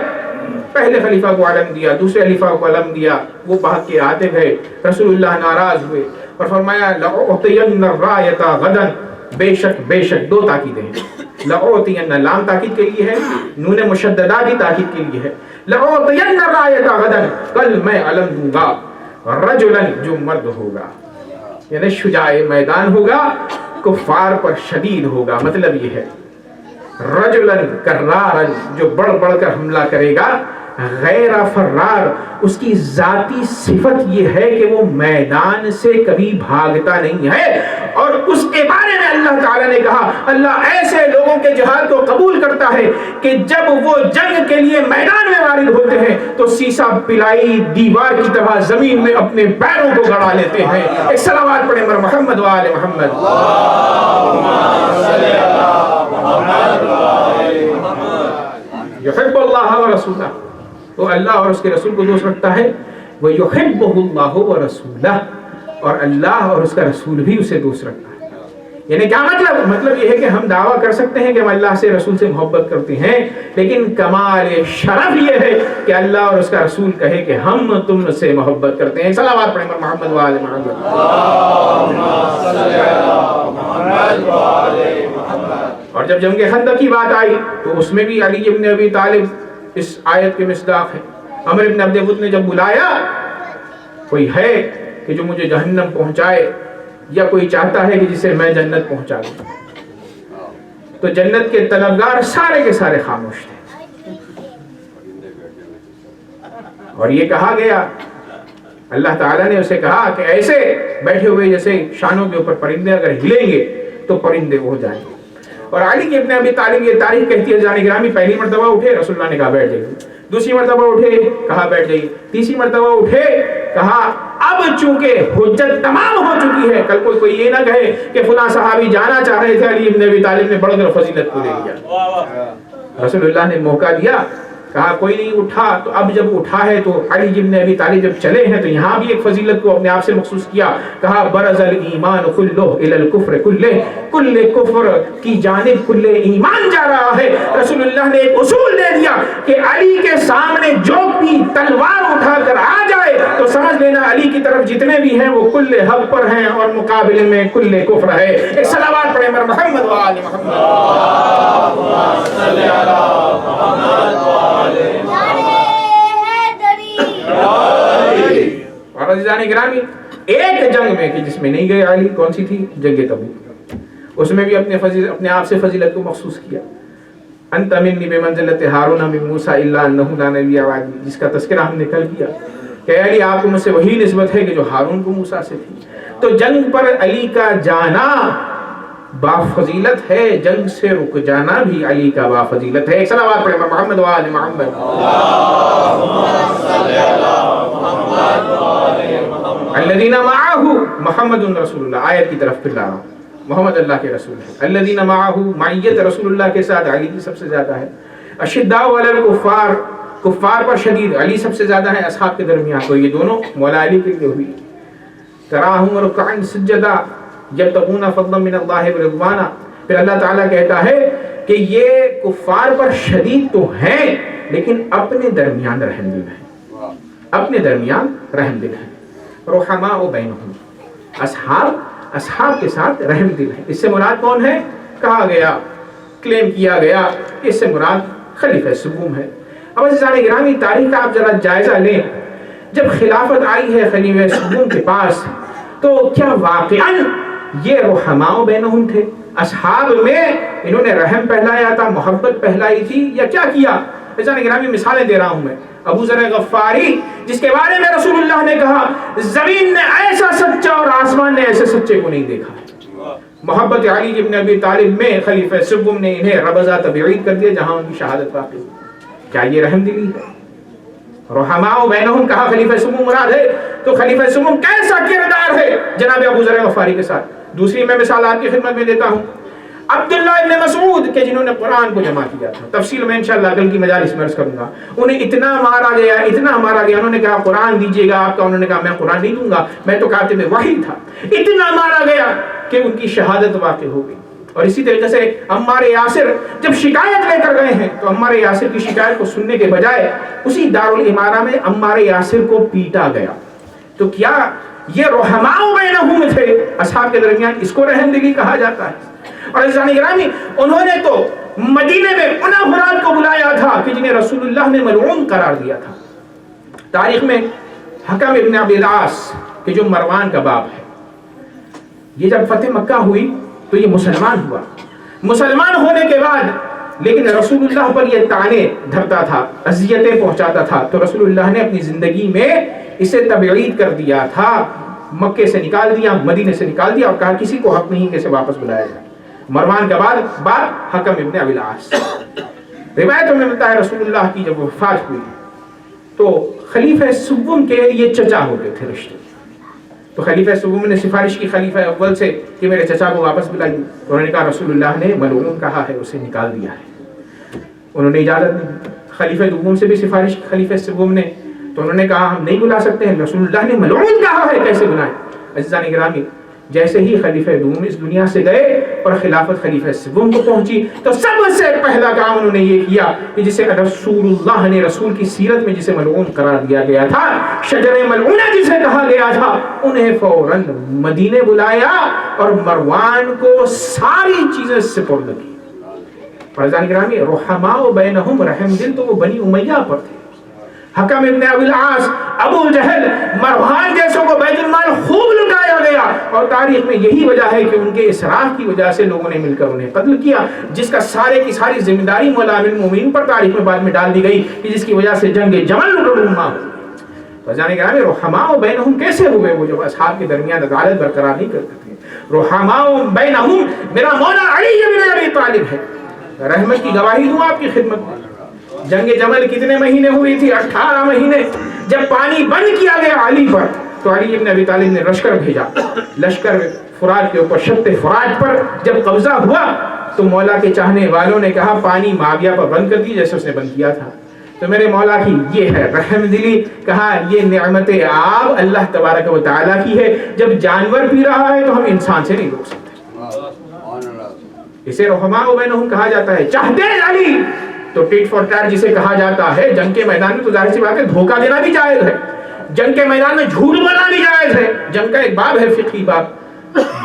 پہلے خلیفہ کو علم دیا، دوسرے خلیفہ کو علم دیا، وہ بھاگ کے آتے گئے، رسول اللہ ناراض ہوئے اور فرمایا لأعطین الرایۃ غدا، بے شک دو تاکیدیں ہیں، لأعطین لام تاکید کے لیے ہے، نون مشددہ بھی تاکید کے لیے ہے، لأعطین الرایۃ غدا، کل میں علم دوں گا رجلا جو مرد ہوگا، یعنی شجاع میدان ہوگا، کفار پر شدید ہوگا، مطلب یہ ہے رجلا کرارا جو بڑھ کر حملہ کرے گا، غیر فرار، اس کی ذاتی صفت یہ ہے کہ وہ میدان سے کبھی بھاگتا نہیں ہے، اور اس کے بارے میں اللہ تعالیٰ نے کہا اللہ ایسے لوگوں کے جہاد کو قبول کرتا ہے کہ جب وہ جنگ کے لیے میدان میں وارد ہوتے ہیں تو سیسا پلائی دیوار کی طرح زمین میں اپنے پیروں کو گڑا لیتے ہیں۔ ایک صلوات پڑھیں بر محمد و آل محمد۔ یحب اللہ و رسولہ، وہ اللہ اور اس کے رسول کو دوست رکھتا ہے، وہ یحبہ اللہ و رسولہ، اور اللہ اور اس کا رسول بھی اسے دوست رکھتا ہے۔ یعنی کیا مطلب یہ ہے کہ ہم دعویٰ کر سکتے ہیں کہ ہم اللہ سے رسول سے محبت کرتے ہیں، لیکن کمال شرف یہ ہے کہ اللہ اور اس کا رسول کہے کہ ہم تم سے محبت کرتے ہیں۔ صلوات پڑھیں محمد و آل محمد۔ اور جب جنگ خندق کی بات آئی تو اس میں بھی علی ابن ابی طالب اس آیت کے مصداق ہے۔ عمر ابن عبد ود نے جب بلایا کوئی ہے کہ جو مجھے جہنم پہنچائے یا کوئی چاہتا ہے کہ جسے میں جنت پہنچا دوں، تو جنت کے طلبگار سارے کے سارے خاموش تھے، اور یہ کہا گیا اللہ تعالیٰ نے اسے کہا کہ ایسے بیٹھے ہوئے جیسے شانوں کے اوپر پرندے اگر ہلیں گے تو پرندے ہو جائیں گے۔ اور علی ابن ابی طالب یہ تاریخ کہتی ہے جان گرامی، پہلی مرتبہ اٹھے رسول اللہ نے کہا بیٹھ جائیے، دوسری مرتبہ اٹھے کہا بیٹھ جائیے، تیسری مرتبہ اٹھے کہا اب چونکہ حجت تمام ہو چکی ہے، کل کوئی یہ نہ کہے کہ فلاں صحابی جانا چاہ رہے تھے، علی ابن ابی طالب نے بڑھ کر فضیلت کو لے لیا۔ رسول اللہ نے موقع دیا، کہا کوئی نہیں اٹھا، تو اب جب اٹھا ہے تو علی ابن ابی طالب جب چلے ہیں تو یہاں بھی ایک فضیلت کو اپنے آپ سے مخصوص کیا، کہا برز الایمان کلہ الی الکفر کلہ، کل کفر کی جانب کل ایمان جا رہا ہے۔ رسول اللہ نے ایک اصول دے دیا کہ علی کے سامنے جو بھی تلوار اٹھا کر آ جائے تو سمجھ لینا علی کی طرف جتنے بھی ہیں وہ کل حق پر ہیں اور مقابلے میں کل کفر ہے۔ ایک صلوات پڑھیں بر محمد و آل محمد۔ اور عزیزان گرامی، ایک جنگ میں کہ جس میں نہیں گئے علی، کون سی تھی؟ جنگ تبوک، اس میں بھی اپنے آپ سے فضیلت کو مخصوص کیا۔ انت منی بمنزلۃ ہارون من موسیٰ الا انہ لا نبی بعدی، جس کا تذکرہ ہم نے کل کیا کہ علی آپ کو مجھ سے وہی نسبت ہے کہ جو ہارون کو موسیٰ سے تھی۔ تو جنگ پر علی کا جانا بافضیلت ہے، جنگ سے رک جانا بھی علی کا بافضیلت ہے۔ ایک صلوات پڑھیں محمد و آل محمد۔ الذین معہ محمد رسول اللہ، آیت کی طرف پھر لا رہا ہوں، محمد اللہ کے رسول ہے۔ الذین معہ، معیت رسول اللہ کے ساتھ علی کی سب سے زیادہ ہے۔ اشداء علی الکفار، کفار پر شدید علی سب سے زیادہ ہے اصحاب کے درمیان، تو یہ دونوں مولا علی کے لیے ہوئی۔ تراہم رکعا سجدا یبتغون فضلا من اللہ ورضوانا، پھر اللہ تعالیٰ کہتا ہے کہ یہ کفار پر شدید تو ہیں لیکن اپنے درمیان رحم دل ہیں، اپنے درمیان رحم دل ہیں۔ رحماء بینہم، اصحاب کے ساتھ رحم دل ہے۔ اس سے مراد کون ہے؟ کہا گیا، کلیم کیا گیا، اس سے مراد خلیفہ سوم ہے۔ اب عزیزان گرامی، تاریخ کا آپ ذرا جائزہ لیں، جب خلافت آئی ہے خلیفہ سوم کے پاس تو کیا واقعاً یہ رحماء بینہم تھے؟ اصحاب میں انہوں نے رحم پہلایا تھا، محبت پہلائی تھی، یا کیا کیا؟ عزیزان گرامی مثالیں دے رہا ہوں میں۔ ابو ذر غفاری جس کے بارے میں رسول اللہ نے کہا زمین نے ایسا سچا اور آسمان نے ایسے سچے کو نہیں دیکھا، محبت علی ابن ابی طالب میں خلیفہ سوم نے انہیں ربضہ تبعید کر دیا جہاں ان کی شہادت واقع ہوئی۔ کیا یہ رحم دلی ہے؟ رحماء بینہم کہا خلیفہ سوم مراد ہے، تو خلیفہ سوم کیسا کردار ہے جناب ابو ذر غفاری کے ساتھ؟ دوسری میں مثال آپ کی خدمت میں دیتا ہوں، عبداللہ ابن مسعود کہ جنہوں نے قرآن کو جمع کیا تھا، تفصیل میں انشاءاللہ کل کی مجالس میں عرض کروں گا، انہیں اتنا مارا گیا، انہوں نے کہا قرآن دیجیے گا آپ کا، انہوں نے کہا میں قرآن نہیں دوں گا، میں تو کاتب وحی تھا، اتنا مارا گیا کہ ان کی شہادت واقع ہو گئی۔ اور اسی طریقے سے عمار یاسر جب شکایت لے کر گئے ہیں تو عمار یاسر کی شکایت کو سننے کے بجائے اسی دارالامارہ میں عمار یاسر کو پیٹا گیا. تو کیا یہ رحماء بینہم تھے اصحاب کے درمیان؟ اس کو رحمدلی کہا جاتا ہے. اور عزیزان گرامی انہوں نے تو مدینے میں ان افراد کو بلایا تھا کہ جنہیں رسول اللہ نے ملعون قرار دیا تھا. تاریخ میں حکم ابن ابی العاص کہ جو مروان کا باپ ہے، یہ جب فتح مکہ ہوئی تو یہ مسلمان ہوا. مسلمان ہونے کے بعد لیکن رسول اللہ پر یہ طعنے دھرتا تھا، اذیتیں پہنچاتا تھا، تو رسول اللہ نے اپنی زندگی میں اسے تبعید کر دیا تھا، مکے سے نکال دیا، مدینے سے نکال دیا اور کہا کسی کو حق نہیں کہ اسے واپس بلایا جائے. مروان کا باپ حکم ابن ابی العاص. روایتوں میں ملتا ہے رسول اللہ کی جب وفات ہوئی تو خلیفہ سوم کے یہ چچا ہو گئے تھے رشتے. تو خلیفہ سوم نے سفارش کی خلیفہ اول سے کہ میرے چچا کو واپس بلائیے. تو انہوں نے کہا رسول اللہ نے ملعون کہا ہے، اسے نکال دیا ہے. انہوں نے اجازت نہیں دی. خلیفہ دوم سے بھی سفارش کی خلیفہ سوم نے، تو انہوں نے کہا ہم نہیں بلا سکتے ہیں، رسول اللہ نے ملعون کہا ہے، کیسے بلائیں. عزیزان گرامی جیسے ہی خلیفہ دوم اس دنیا سے گئے اور خلافت خلیفہ سوم کو پہنچی تو سب سے پہلا کام انہوں نے یہ کیا کہ جسے رسول اللہ نے رسول کی سیرت میں جسے ملعون قرار دیا گیا تھا، شجر ملعونہ جسے کہا گیا تھا، انہیں فوراً مدینے بلایا اور مروان کو ساری چیزیں سپرد کی. فرزان گرامی رحماء بینہم، رحم دل تو وہ بنی امیہ پر تھے. حکم ابن ابی العاص، ابو جہل، مروان جیسوں کو بیت المال خوب لٹایا گیا اور تاریخ میں یہی وجہ ہے کہ ان کے اسراف کی وجہ سے لوگوں نے مل کر انہیں قتل کیا، جس کا سارے کی ساری ذمہ داری مولا امیر المومنین پر تاریخ میں بعد میں ڈال دی گئی کہ جس کی وجہ سے جنگ جمل رونما ہوئی. فجانے گرامی رحماء بینہم کیسے ہوئے؟ وہ جو اصحاب کے درمیان عدالت برقرار نہیں کرتے تھے. رحماء بینہم میرا مولا علی بن ابی طالب ہے. رحمت کی گواہی دوں آپ کی خدمت میں. جنگ جمل کتنے مہینے ہوئی تھی؟ 18 مہینے. جب پانی بند کیا گیا علی پر تو علی ابن ابی طالب نے لشکر بھیجا. لشکر فرات کے اوپر شط فرات پر جب قبضہ ہوا تو مولا کے چاہنے والوں نے کہا پانی معاویہ پر بند کر دی جیسے اس نے بند کیا تھا. تو میرے مولا کی یہ ہے رحم دلی. کہا یہ نعمت آب اللہ تبارک و تعالیٰ کی ہے. جب جانور پی رہا ہے تو ہم انسان سے نہیں روک سکتے. اسے رحماء بینہم کہا جاتا ہے. چاہتے علی تو ٹیٹ فار ٹیٹ جسے کہا جاتا ہے. جنگ کے میدان میں تو ظاہر سی بات ہے دھوکہ دینا بھی جائز ہے، جنگ کے میدان میں جھوٹ بولنا بھی جائز ہے. جنگ کا ایک باب ہے فقہی باب.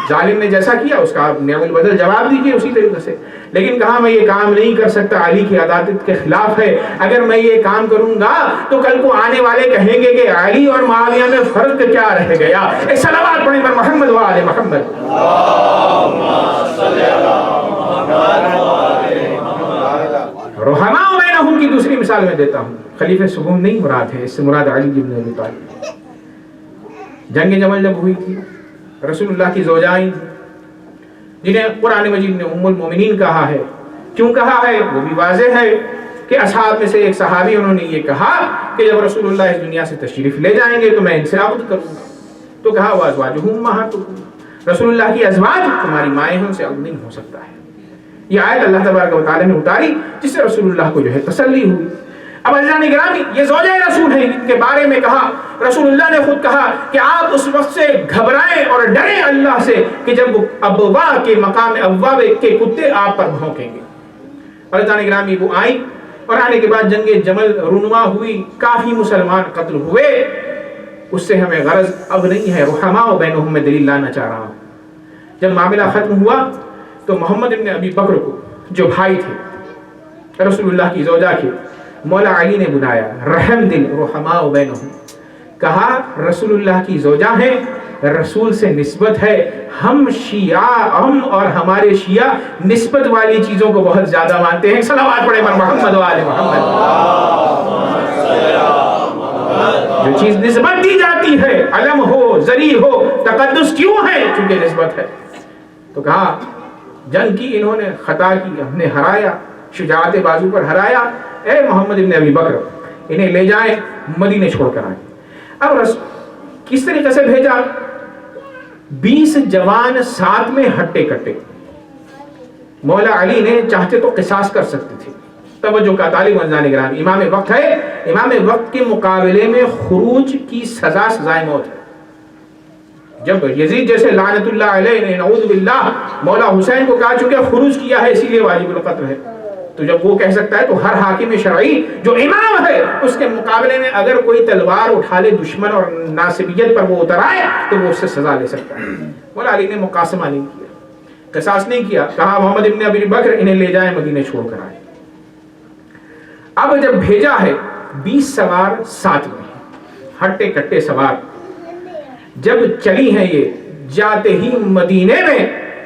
ظالم نے جیسا کیا اس کا آپ نعم البدل جواب دیجئے اسی طریقے سے. لیکن کہا میں یہ کام نہیں کر سکتا، علی کی عدالت کے خلاف ہے. اگر میں یہ کام کروں گا تو کل کو آنے والے کہیں گے کہ علی اور معاویہ میں فرق کیا رہ گیا. ایک صلوات پڑھیں پر محمد و آل محمد. رحماء بینہم کی دوسری مثال میں دیتا ہوں. خلیفہ سوم نہیں مراد ہے، اس سے مراد علی بن ابی طالب. جنگ جمل جب ہوئی تھی رسول اللہ کی زوجائیں جنہیں قرآن مجید نے ام المومنین کہا ہے. کیوں کہا ہے وہ بھی واضح ہے کہ اصحاب میں سے ایک صحابی انہوں نے یہ کہا کہ جب رسول اللہ اس دنیا سے تشریف لے جائیں گے تو میں ان سے عبد کروں گا. تو کہا وازواجہم امہاتکم، رسول اللہ کی ازواج تمہاری مائیں ہیں، ان سے عبد نہیں ہو سکتا ہے. یہ آیت اللہ تبارک و تعالی نے اتاری جس سے رسول اللہ کو جو ہے تسلی ہوئی. اب عزیزان گرامی یہ زوجہ رسول ہیں، ان کے بارے میں کہا رسول اللہ نے خود کہا کہ آپ اس وقت سے گھبرائیں اور ڈریں اللہ سے کہ جب ابوا کے مقام اواب کے کتے آپ پر بھونکیں گے. اور عزیزان گرامی وہ آئی اور آنے کے بعد جنگ جمل رونما ہوئی، کافی مسلمان قتل ہوئے. اس سے ہمیں غرض اب نہیں ہے. رحماء بینہم میں دلیل لانا چاہ رہا ہوں. جب معاملہ ختم ہوا تو محمد ابن ابی بکر کو جو بھائی تھے رسول اللہ کی زوجہ کے، مولا علی نے بلایا رحم دل رحماء بینہم. کہا رسول اللہ کی زوجہ ہیں، رسول سے نسبت ہے، ہم شیعہ ہم اور ہمارے شیعہ نسبت والی چیزوں کو بہت زیادہ مانتے ہیں. صلوات پڑھیں پر محمد و آل محمد. جو چیز نسبت دی جاتی ہے، علم ہو ذریع ہو تقدس کیوں ہے؟ چونکہ نسبت ہے. تو کہا جنگ کی انہوں نے خطا کی، ہم نے ہرایا، شجاعت بازو پر ہرایا. اے محمد ابن ابی بکر انہیں لے جائیں مدینے چھوڑ کر آئیں. اب کس طریقے سے بھیجا؟ 20 جوان ساتھ میں ہٹے کٹے. مولا علی نے چاہتے تو قصاص کر سکتے تھے. توجہ کا طالب عزیزان گرامی، امام وقت ہے، امام وقت کے مقابلے میں خروج کی سزا سزائے موت ہے. جب یزید جیسے لعنت اللہ علیہ نے نعوذ باللہ مولا حسین کو کہا چونکہ خروج کیا ہے اسی لیے واجب القتل ہے، تو جب وہ کہہ سکتا ہے تو ہر حاکم شرعی جو امام ہے اس کے مقابلے میں اگر کوئی تلوار اٹھا لے دشمن اور ناصبیت پر وہ اتر آئے تو وہ اس سے سزا لے سکتا ہے۔ مولا علی نے مقاسمہ نہیں کیا، قصاص نہیں کیا، کہا محمد ابن ابی بکر انہیں لے جائیں مدینے چھوڑ کر آئے۔ اب جب بھیجا ہے 20 سوار ساتھ میں ہٹے کٹے سوار، جب چلی ہیں یہ جاتے ہی مدینے میں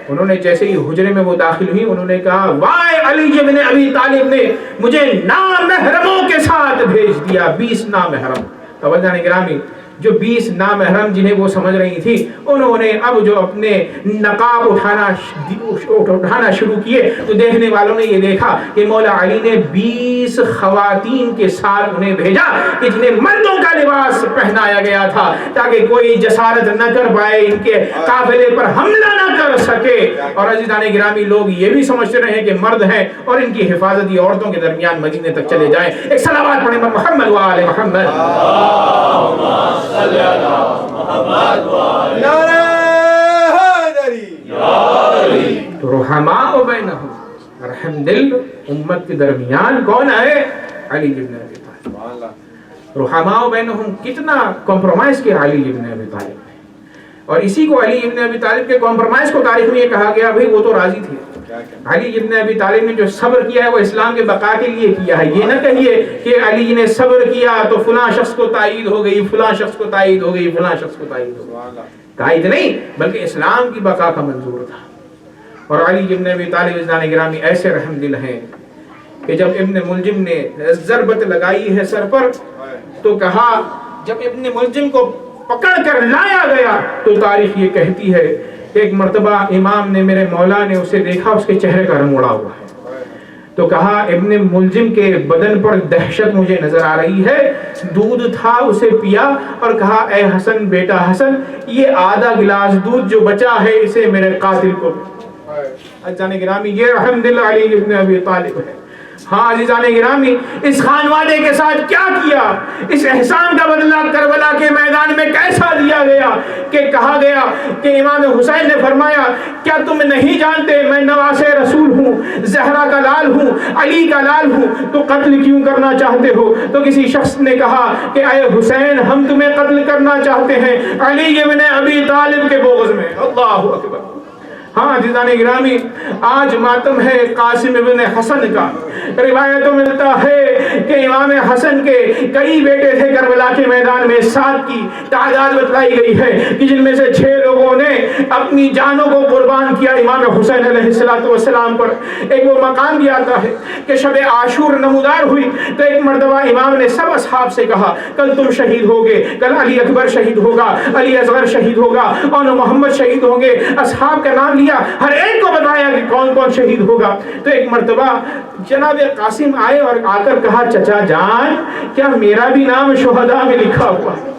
انہوں نے جیسے ہی حجرے میں وہ داخل ہوئی انہوں نے کہا وائے علی ابن ابی طالب نے مجھے نامحرموں کے ساتھ بھیج دیا، 20 نامحرم۔ توجہ گرامی، جو 20 نامحرم جنہیں وہ سمجھ رہی تھی انہوں نے اب جو اپنے نقاب اٹھانا شروع کیے تو دیکھنے والوں نے یہ دیکھا کہ مولا علی نے 20 خواتین کے ساتھ انہیں بھیجا کہ جنہیں مردوں کا لباس پہنایا گیا تھا تاکہ کوئی جسارت نہ کر پائے، ان کے قافلے پر حملہ نہ کر سکے۔ اور عزیزان گرامی، لوگ یہ بھی سمجھتے رہے کہ مرد ہیں اور ان کی حفاظت یہ عورتوں کے درمیان مدینے تک چلے جائیں۔ ایک صلوات پڑھیں محمد و آل محمد۔ تو رحماء بینہم، رحم دل امت کے درمیان کون ہے؟ علی ابن ابی طالب۔ رحماء بینہم، کتنا کمپرومائز کیا علی ابن ابی طالب نے، اور اسی کو علی ابن ابی طالب کے کمپرومائز کو تاریخ میں یہ کہا گیا بھئی وہ تو راضی تھے۔ علی ابن ابی طالب نے جو صبر کیا ہے وہ اسلام کے بقا کے لیے کیا ہے۔ یہ نہ کہیے کہ علی نے صبر کیا تو فلاں شخص کو تائید ہو گئی، فلاں شخص کو تائید ہو گئی، فلاں شخص کو تائید ہو گئی، تائید نہیں بلکہ اسلام کی بقا کا منظور تھا۔ اور علی ابن ابی طالب عزیزان گرامی ایسے رحم دل ہیں کہ جب ابن ملجم نے ضربت لگائی ہے سر پر تو کہا، جب ابن ملجم کو پکڑ کر لایا گیا تو تاریخ یہ کہتی ہے ایک مرتبہ امام نے، میرے مولا نے اسے دیکھا، اس کے چہرے کا رنگ اڑا ہوا ہے، تو کہا ابن ملجم کے بدن پر دہشت مجھے نظر آ رہی ہے، دودھ تھا اسے پیا اور کہا اے حسن بیٹا حسن، یہ آدھا گلاس دودھ جو بچا ہے اسے میرے قاتل کو۔ عزیزان گرامی، یہ رحم دل علی ابن ابی طالب ہے۔ ہاں عزیزان گرامی، اس خانوادے کے ساتھ کیا کیا، اس احسان کا بدلہ کربلا کے میدان میں کیسا دیا گیا کہ کہا گیا کہ امام حسین نے فرمایا کیا تم نہیں جانتے میں نواز رسول ہوں، زہرا کا لال ہوں، علی کا لال ہوں، تو قتل کیوں کرنا چاہتے ہو؟ تو کسی شخص نے کہا کہ اے حسین ہم تمہیں قتل کرنا چاہتے ہیں علی ابن ابی طالب کے بغض میں۔ اللہ اکبر۔ ہاں عزیزان گرامی، آج ماتم ہے قاسم ابن حسن کا۔ روایتوں میں ملتا ہے کہ امام حسن کے کئی بیٹے تھے کربلا کے میدان میں، 7 کی تعداد بتلائی گئی ہے کہ جن میں سے 6 لوگوں نے اپنی جانوں کو قربان کیا امام حسین علیہ السلام پر۔ ایک وہ مقام بھی آتا ہے کہ شب عاشور نمودار ہوئی تو ایک مرتبہ امام نے سب اصحاب سے کہا کل تم شہید ہوگے، کل علی اکبر شہید ہوگا، علی اصغر شہید ہوگا اور محمد شہید ہوں گے۔ اصحاب کا نام لیا، ہر ایک کو بتایا کہ کون کون شہید ہوگا۔ تو ایک مرتبہ جناب قاسم آئے اور آ کر کہا چچا جان کیا میرا بھی نام شہداء میں لکھا ہوا ہے؟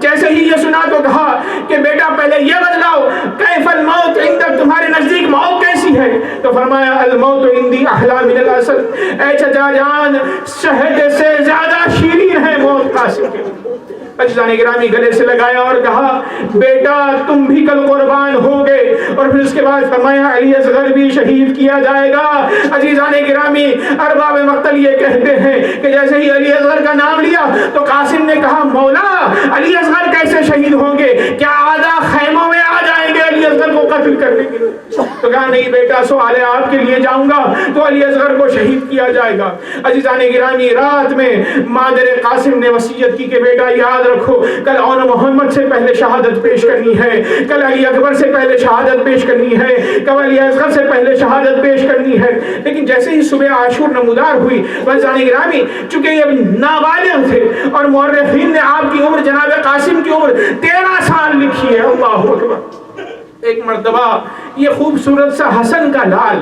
جیسے ہی یہ سنا تو کہا کہ بیٹا پہلے یہ بتلاؤ کیف الموت عندک، تمہارے نزدیک موت کیسی ہے؟ تو فرمایا الموت عندی احلی من العسل، اے چچا جان شہد سے زیادہ شیرین ہے موت قاسم کے۔ عزیزان گرامی گلے سے لگایا اور کہا بیٹا تم بھی کل قربان ہوگے، اور پھر اس کے بعد فرمایا علی اصغر بھی شہید کیا جائے گا۔ عزیزان گرامی ارباب مقتل یہ کہتے ہیں کہ جیسے ہی علی اصغر کا نام لیا تو قاسم نے کہا مولا علی اصغر کیسے شہید ہوں گے؟ کیا آدھا خیموں میں آ جائیں گے علی اصغر کو قتل کرنے کے لیے؟ تو کہا نہیں بیٹا سوال آپ کے لیے جاؤں گا تو علی اصغر کو شہید کیا جائے گا۔ عزیزان گرامی رات میں مادر قاسم نے وصیت کی کہ بیٹا یاد رکھو کل اون محمد سے پہلے شہادت پیش کرنی ہے، کل علی اکبر سے پہلے شہادت پیش کرنی ہے، کل علی اصغر سے پہلے شہادت پیش کرنی ہے۔ لیکن جیسے ہی صبح عاشور نمودار ہوئی عزیزان گرامی چونکہ یہ نابالغ تھے اور مورخین نے آپ کی عمر جناب قاسم کی عمر 13 سال لکھی ہے۔ اللہ اکبر۔ ایک مرتبہ یہ خوبصورت سا حسن کا لال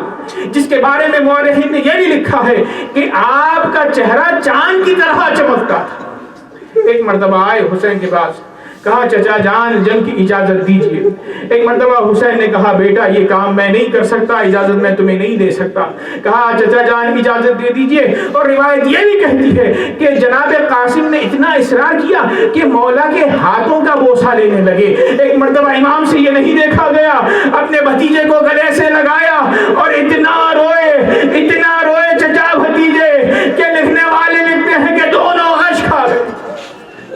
جس کے بارے میں مورخین نے یہ بھی لکھا ہے کہ آپ کا چہرہ چاند کی طرح چمکتا تھا، ایک مرتبہ آئے حسین کے پاس کہا چچا جان جنگ کی اجازت دیجیے. ایک مرتبہ حسین نے کہا بیٹا یہ کام میں نہیں کر سکتا, اجازت میں تمہیں نہیں دے سکتا. کہا چچا جان اجازت دے دیجیے. اور روایت یہ بھی کہتی ہے کہ جناب قاسم نے اتنا اصرار کیا کہ مولا کے ہاتھوں کا بوسہ لینے لگے. ایک مرتبہ امام سے یہ نہیں دیکھا گیا, اپنے بھتیجے کو گلے سے لگایا اور اتنا روئے چچا بھتیجے کہ لکھنے والے لکھتے ہیں کہ دونوں غش کھا گئے.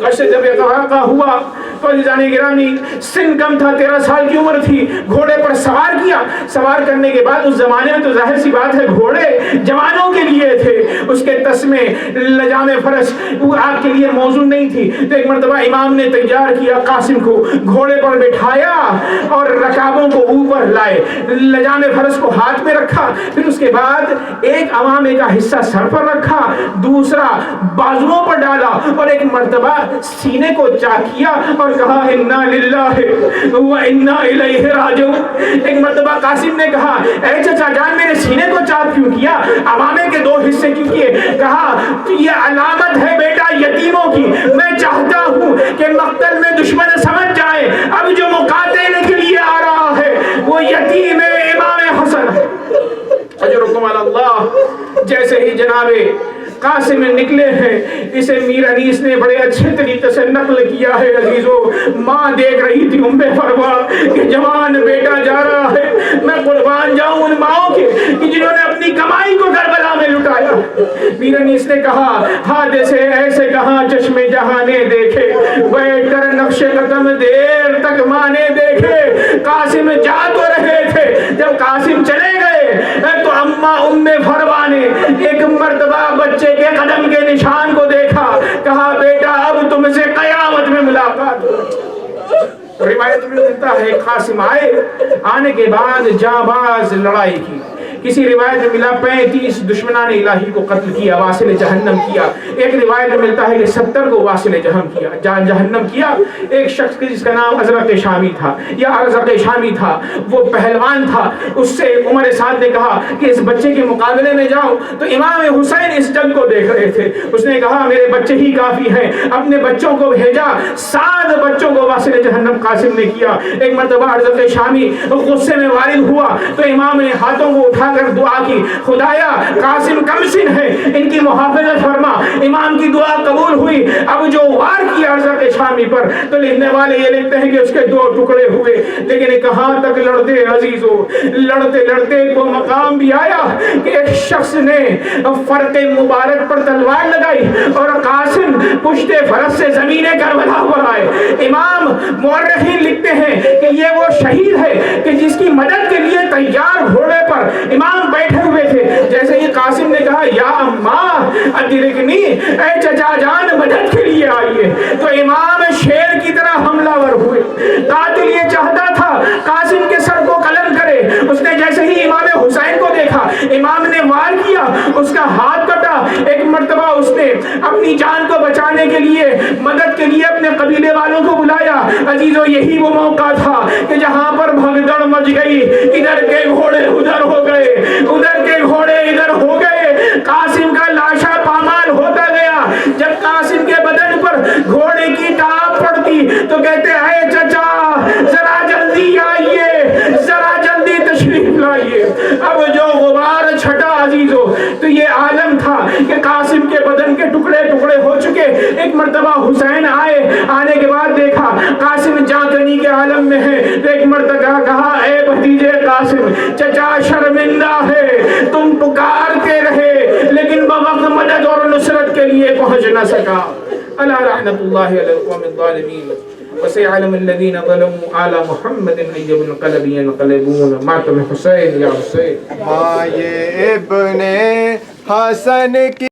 غش سے جب واقعہ ہوا تو عزیزان گرامی سن کم تھا, 13 سال کی عمر تھی. گھوڑے پر سوار کیا. سوار کرنے کے بعد اس زمانے میں تو ظاہر سی بات ہے گھوڑے جوانوں کے لیے تھے, اس کے تسمے لجام فرس وہ آگ کے لیے موزوں نہیں تھی. تو ایک مرتبہ امام نے تیار کیا, قاسم کو گھوڑے پر بٹھایا اور رکابوں کو اوپر لائے, لجام فرس کو ہاتھ میں رکھا. پھر اس کے بعد ایک عوامے کا حصہ سر پر رکھا, دوسرا بازوؤں پر ڈالا اور ایک مرتبہ سینے کو چاک کیا اور کہا انا للہ و انا الیہ راجعون. ایک مرتبہ قاسم نے کہا اے چچا جان میرے سینے کو چاک کیوں کیا, عوامے کے 2 حصے کیوں کیے؟ کہا یہ علامت ہے بیٹا یتیموں کی, میں چاہتا ہوں کہ مقتل میں دشمن سمجھ جائے اب جو مقاتلے کے لیے آ رہا ہے وہ یتیم امام حسن ہے. اجرکم علی اللہ. جیسے ہی جناب قاسم نکلے ہیں, اسے میر انیس نے بڑے اچھے طریقے سے نقل کیا ہے. عزیزو ماں دیکھ رہی تھی ام فروا کہ جوان بیٹا جا رہا ہے. میں قربان جاؤں ان ماؤں کے کہ جنہوں نے اپنی کمائی کو کربلا میں لٹایا. میر انیس نے کہا حادثے ایسے کہاں چشمے جہاں نے دیکھے, بیٹھ کر نقش قدم دیر تک ماں نے دیکھے. قاسم جا تو رہے تھے, جب قاسم چلے گئے تو اماں ام فروا نے ایک مرتبہ بچے کے قدم کے نشان کو دیکھا, کہا بیٹا اب تم سے قیامت میں ملاقات. روایت میں ملتا ہے قاسم آنے کے بعد جانباز لڑائی کی. کسی روایت میں ملا 35 دشمنان الہی کو قتل کیا, واصل جہنم کیا. ایک روایت میں ملتا ہے کہ 70 کو واصل جہنم کیا. ایک شخص جس کا نام ازرق شامی تھا یا ازرق شامی تھا, وہ پہلوان تھا. اس سے عمر سعد نے کہا کہ اس بچے کے مقابلے میں جاؤ. تو امام حسین اس جنگ کو دیکھ رہے تھے. اس نے کہا میرے بچے ہی کافی ہیں, اپنے بچوں کو بھیجا. 7 بچوں کو واصل جہنم قاسم نے کیا. ایک مرتبہ ازرق شامی غصے میں وارد ہوا تو امام نے ہاتھوں کو اٹھا کر دعا کی, خدایا قاسم کمسن ہے, ان کی محافظت فرما. امام کی دعا قبول ہوئی. اب جو وار کیا ازرق شامی پر تو لکھنے والے یہ لکھتے ہیں کہ اس کے 2 ٹکڑے ہوئے. لیکن کہاں تک لڑتے عزیزو, لڑتے وہ مقام بھی آیا کہ ایک شخص نے فرق مبارک پر تلوار لگائی اور قاسم پشت فرس سے زمین کربلا پر آئے. امام مورخین لکھتے ہیں کہ یہ وہ شہید ہے کہ جس کی مدد کے لیے تیار گھوڑے پر امام بیٹھے ہوئے تھے. جیسے ہی قاسم نے کہا یا اماں ادرکنی, اے چچا جان مدد کے لیے آئیے, تو امام شیر کی طرح حملہ ور ہوئے. قاتل یہ چاہتا تھا قاسم کے سر کو قلم کرے. اس نے جیسے ہی امام حسین کو دیکھا, امام نے وار کیا, اس کا ہاتھ کٹا. ایک مرتبہ اس نے اپنی جان کو بچانے کے لیے مدد کے لیے اپنے قبیلے والوں کو بلایا. عزیزو یہی وہ موقع تھا کہ جہاں پر بھگدڑ مچ گئی, ادھر کے گھوڑے ادھر ہو گئے, ادھر کے گھوڑے ادھر ہو گئے. قاسم کا لاشا پامال ہوتا گیا. جب قاسم کے بدن پر گھوڑے کی ٹاپ پڑتی تو کہتے اے چچا ذرا جلدی آئیے, ذرا جلدی تشریف لائیے. اب جو غبار چھٹا عزیزو تو یہ عالم تھا کہ قاسم کے بدن کے ٹکڑے ٹکڑے ہو چکے. ایک مرتبہ حسین آنے کے بعد دیکھا قاسم جانکنی کے عالم میں ہے. ایک مرتبہ کہا اے بھتیجے قاسم, چچا شرمندہ ہے, تم پکارتے رہے لیکن بوقت مدد اور نصرت کے لیے پہنچ نہ سکا. الا رحمت اللہ علی القوم الظالمین وسيعلم الذين ظلموا على محمد أي منقلب ينقلبون. ماتم حسین یا حسین. ابن حسن کی